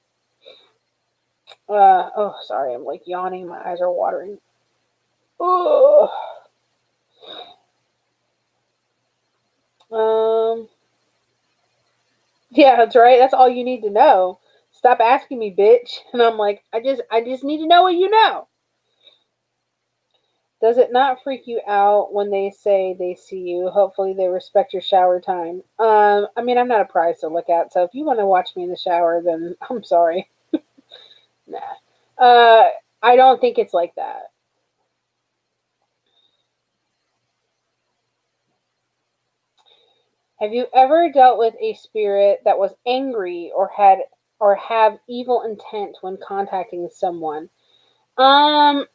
Oh, sorry, I'm like yawning. My eyes are watering. Oh. Um. Yeah, that's right. That's all you need to know. Stop asking me, bitch. And I'm like, I just need to know what you know. Does it not freak you out when they say they see you? Hopefully they respect your shower time. I mean, I'm not a prize to look at, so if you want to watch me in the shower, then I'm sorry. Nah. I don't think it's like that. Have you ever dealt with a spirit that was angry or have evil intent when contacting someone? Um,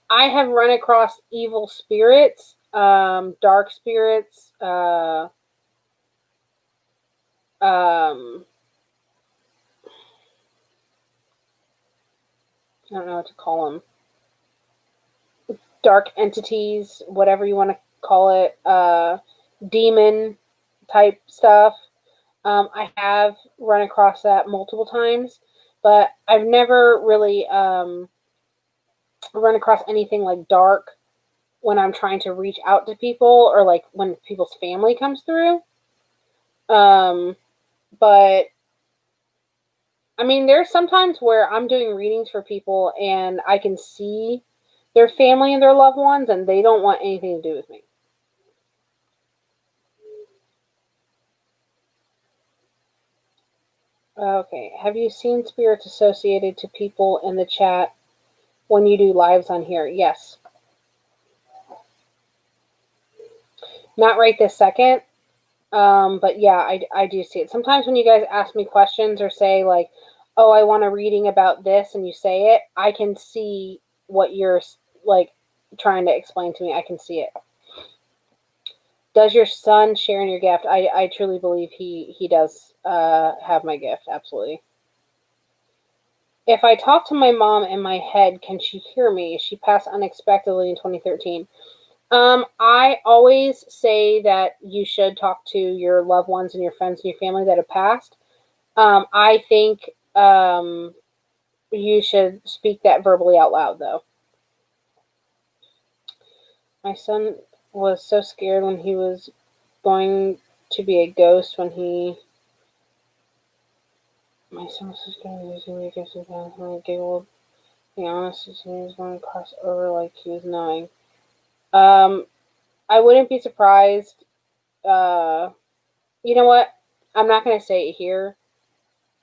I have run across evil spirits, dark spirits, um, I don't know what to call them. dark entities, whatever you want to call it, demon type stuff. I have run across that multiple times, but I've never really run across anything like dark when I'm trying to reach out to people or like when people's family comes through. But I mean, there's sometimes where I'm doing readings for people and I can see their family and their loved ones and they don't want anything to do with me. Okay, have you seen spirits associated to people in the chat when you do lives on here? Yes. Not right this second, but yeah, I do see it. Sometimes when you guys ask me questions or say like, oh, I want a reading about this, and you say it, I can see what you're like trying to explain to me. I can see it. Does your son share in your gift? I truly believe he does have my gift, absolutely. If I talk to my mom in my head, can she hear me? She passed unexpectedly in 2013. I always say that you should talk to your loved ones and your friends and your family that have passed. I think you should speak that verbally out loud, though. My son was so scared when he was going to be a ghost when he. My son was so scared when he was going to be a ghost when he giggled. To be honest, he was going to cross over like he was knowing. I wouldn't be surprised. You know what? I'm not going to say it here.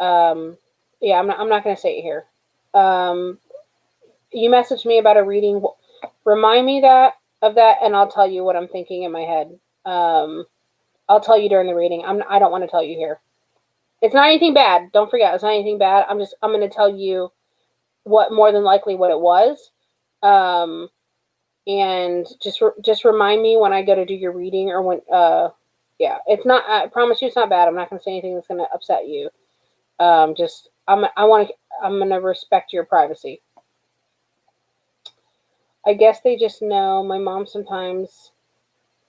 Yeah, I'm not going to say it here. You messaged me about a reading. Remind me of that, and I'll tell you what I'm thinking in my head. I'll tell you during the reading. I don't want to tell you here. It's not anything bad. Don't forget, it's not anything bad. I'm going to tell you what more than likely what it was. And just remind me when I go to do your reading or when yeah, it's not. I promise you, it's not bad. I'm not going to say anything that's going to upset you. I'm gonna respect your privacy. I guess they just know. My mom sometimes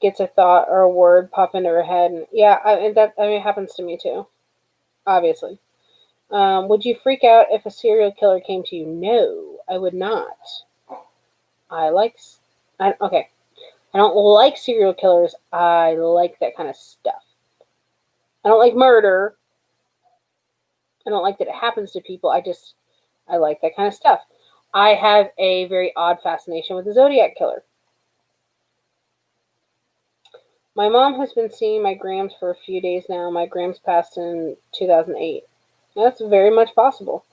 gets a thought or a word pop into her head, and yeah, it happens to me too. Obviously, would you freak out if a serial killer came to you? No, I would not. Okay. I don't like serial killers. I like that kind of stuff. I don't like murder. I don't like that it happens to people. I like that kind of stuff. I have a very odd fascination with the Zodiac Killer. My mom has been seeing my grams for a few days now. My grams passed in 2008. That's very much possible.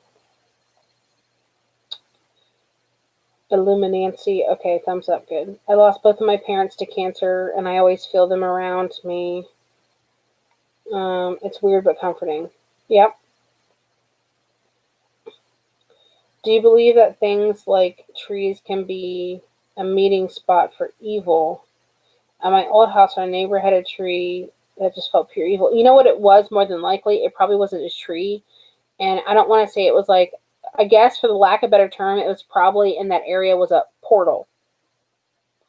Illuminancy. Okay, thumbs up. Good. I lost both of my parents to cancer, and I always feel them around me. It's weird but comforting. Yep. Do you believe that things like trees can be a meeting spot for evil? At my old house, our neighbor had a tree that just felt pure evil. You know what it was more than likely? It probably wasn't a tree. And I don't want to say it was like, I guess for the lack of a better term, it was probably in that area was a portal.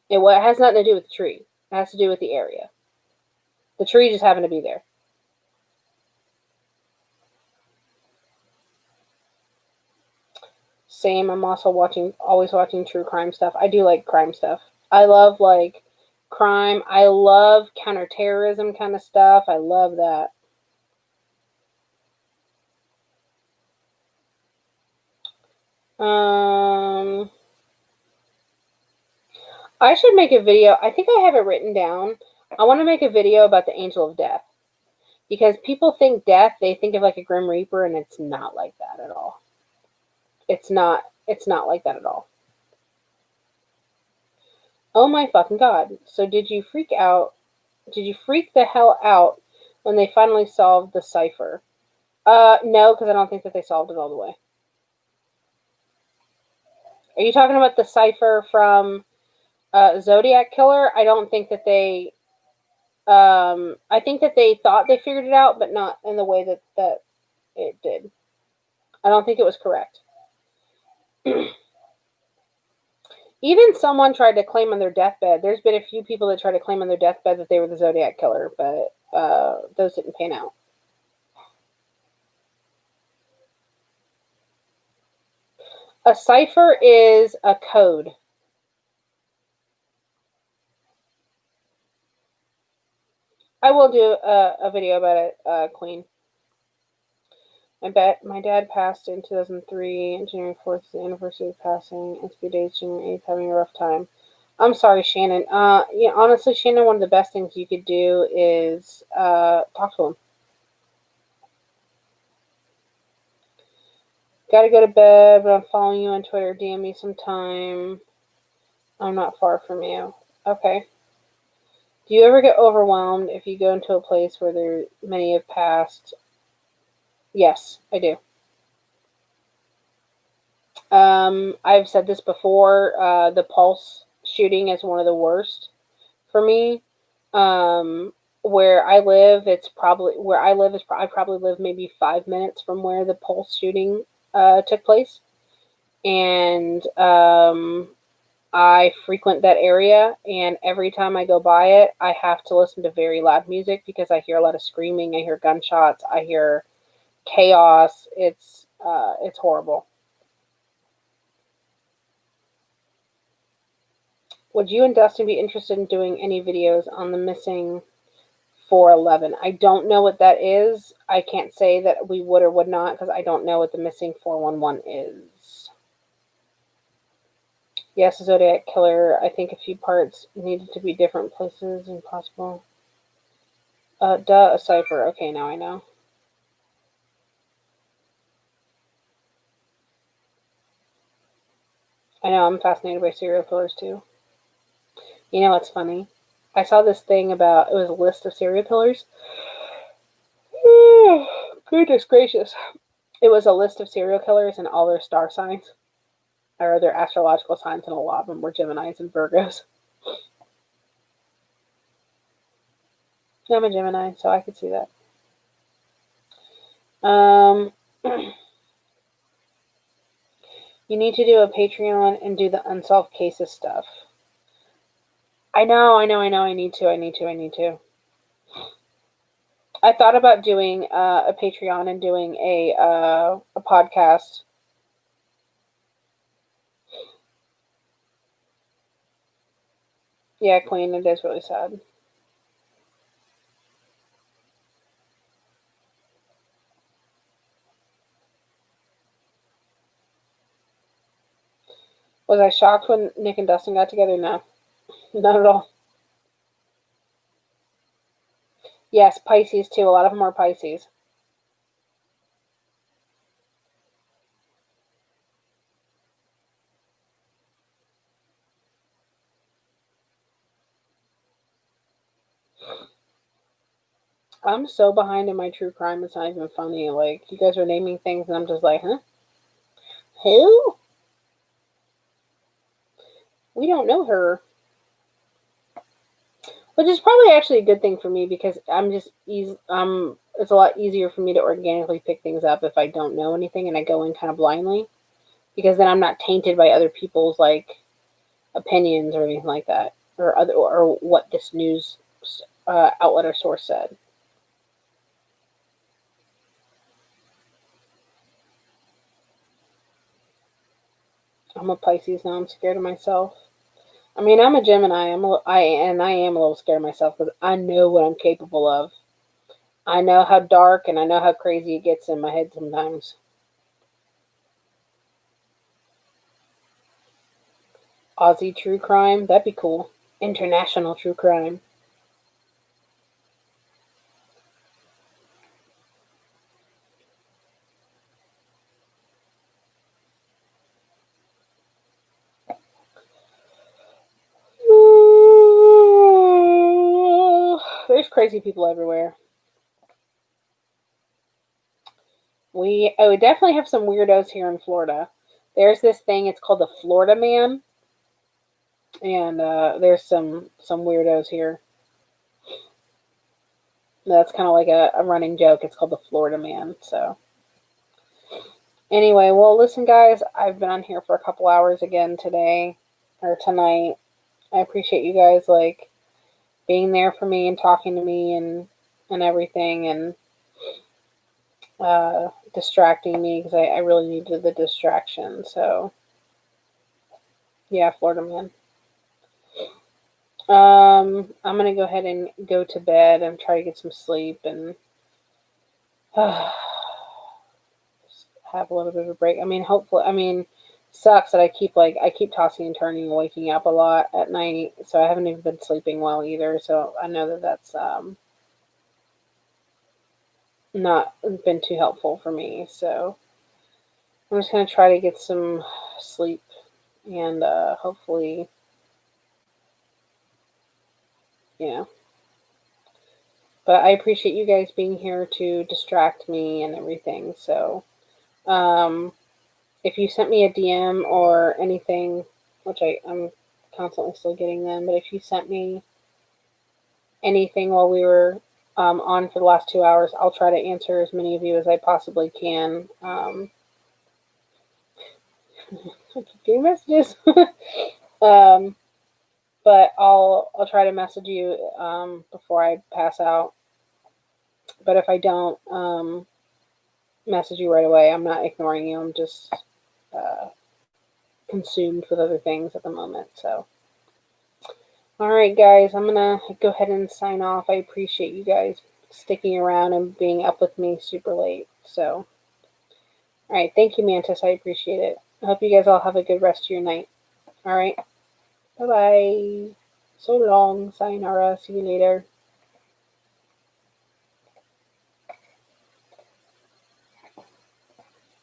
It has nothing to do with the tree. It has to do with the area. The tree just happened to be there. Same. I'm also always watching true crime stuff. I do like crime stuff. I love like crime. I love counterterrorism kind of stuff. I love that. I should make a video. I think I have it written down. I want to make a video about the Angel of Death. Because people think death, they think of like a Grim Reaper, and it's not like that at all. It's not like that at all. Oh my fucking god. So did you freak the hell out when they finally solved the cipher? No, because I don't think that they solved it all the way. Are you talking about the cipher from Zodiac Killer? I don't think that they I think that they thought they figured it out, but not in the way that it did. I don't think it was correct. Even someone tried to claim on their deathbed. There's been a few people that tried to claim on their deathbed that they were the Zodiac killer, but those didn't pan out. A cipher is a code. I will do a video about it, Queen. My dad passed in 2003. January 4th is the anniversary of passing. SB days, January 8th, having a rough time. I'm sorry, Shannon. Yeah, honestly, Shannon, one of the best things you could do is talk to him. Gotta go to bed, but I'm following you on Twitter. DM me sometime. I'm not far from you. Okay. Do you ever get overwhelmed if you go into a place where many have passed? Yes, I do. I've said this before. The Pulse shooting is one of the worst for me. Where I live, I probably live maybe 5 minutes from where the Pulse shooting took place, and I frequent that area. And every time I go by it, I have to listen to very loud music because I hear a lot of screaming. I hear gunshots. I hear chaos. It's horrible. Would you and Dustin be interested in doing any videos on the missing 411? I don't know what that is. I can't say that we would or would not because I don't know what the missing 411 is. Yes, Zodiac Killer. I think a few parts needed to be different places and possible. A cipher. Okay, now I know. I know, I'm fascinated by serial killers too. You know what's funny? I saw this thing about, it was a list of serial killers. Goodness gracious. It was a list of serial killers and all their star signs, or their astrological signs, and a lot of them were Geminis and Virgos. I'm a Gemini, so I could see that. You need to do a Patreon and do the unsolved cases stuff. I know. I need to. I thought about doing a Patreon and doing a podcast. Yeah, Queen, it is really sad. Was I shocked when Nick and Dustin got together? No, not at all. Yes, Pisces too. A lot of them are Pisces. I'm so behind in my true crime, it's not even funny. Like, you guys are naming things, and I'm just like, huh? Who? We don't know her. Which is probably actually a good thing for me because I'm just easy. It's a lot easier for me to organically pick things up if I don't know anything and I go in kind of blindly, because then I'm not tainted by other people's like opinions or anything like that, or what this news outlet or source said. I'm a Pisces now. I'm scared of myself. I mean, I'm a Gemini. I am a little scared of myself because I know what I'm capable of. I know how dark and I know how crazy it gets in my head sometimes. Aussie true crime, that'd be cool. International true crime. There's crazy people everywhere. We definitely have some weirdos here in Florida. There's this thing. It's called the Florida Man, and there's some weirdos here. That's kind of like a running joke. It's called the Florida Man. So anyway, well, listen, guys. I've been on here for a couple hours again today. or tonight. I appreciate you guys like being there for me and talking to me and everything and distracting me because I really needed the distraction. So yeah, Florida man. I'm gonna go ahead and go to bed and try to get some sleep and just have a little bit of a break. I mean, hopefully, I mean, sucks that I keep tossing and turning and waking up a lot at night, so I haven't even been sleeping well either. So I know that that's not been too helpful for me. So I'm just gonna try to get some sleep and hopefully, you know. But I appreciate you guys being here to distract me and everything. So um, if you sent me a DM or anything, which I'm constantly still getting them, but if you sent me anything while we were on for the last 2 hours, I'll try to answer as many of you as I possibly can. I keep getting messages. um, but I'll try to message you before I pass out. But if I don't message you right away, I'm not ignoring you. I'm just uh, consumed with other things at the moment. So, all right, guys, I'm gonna go ahead and sign off. I appreciate you guys sticking around and being up with me super late. So, all right, thank you, Mantis. I appreciate it. I hope you guys all have a good rest of your night. All right, bye bye. So long, sayonara. See you later.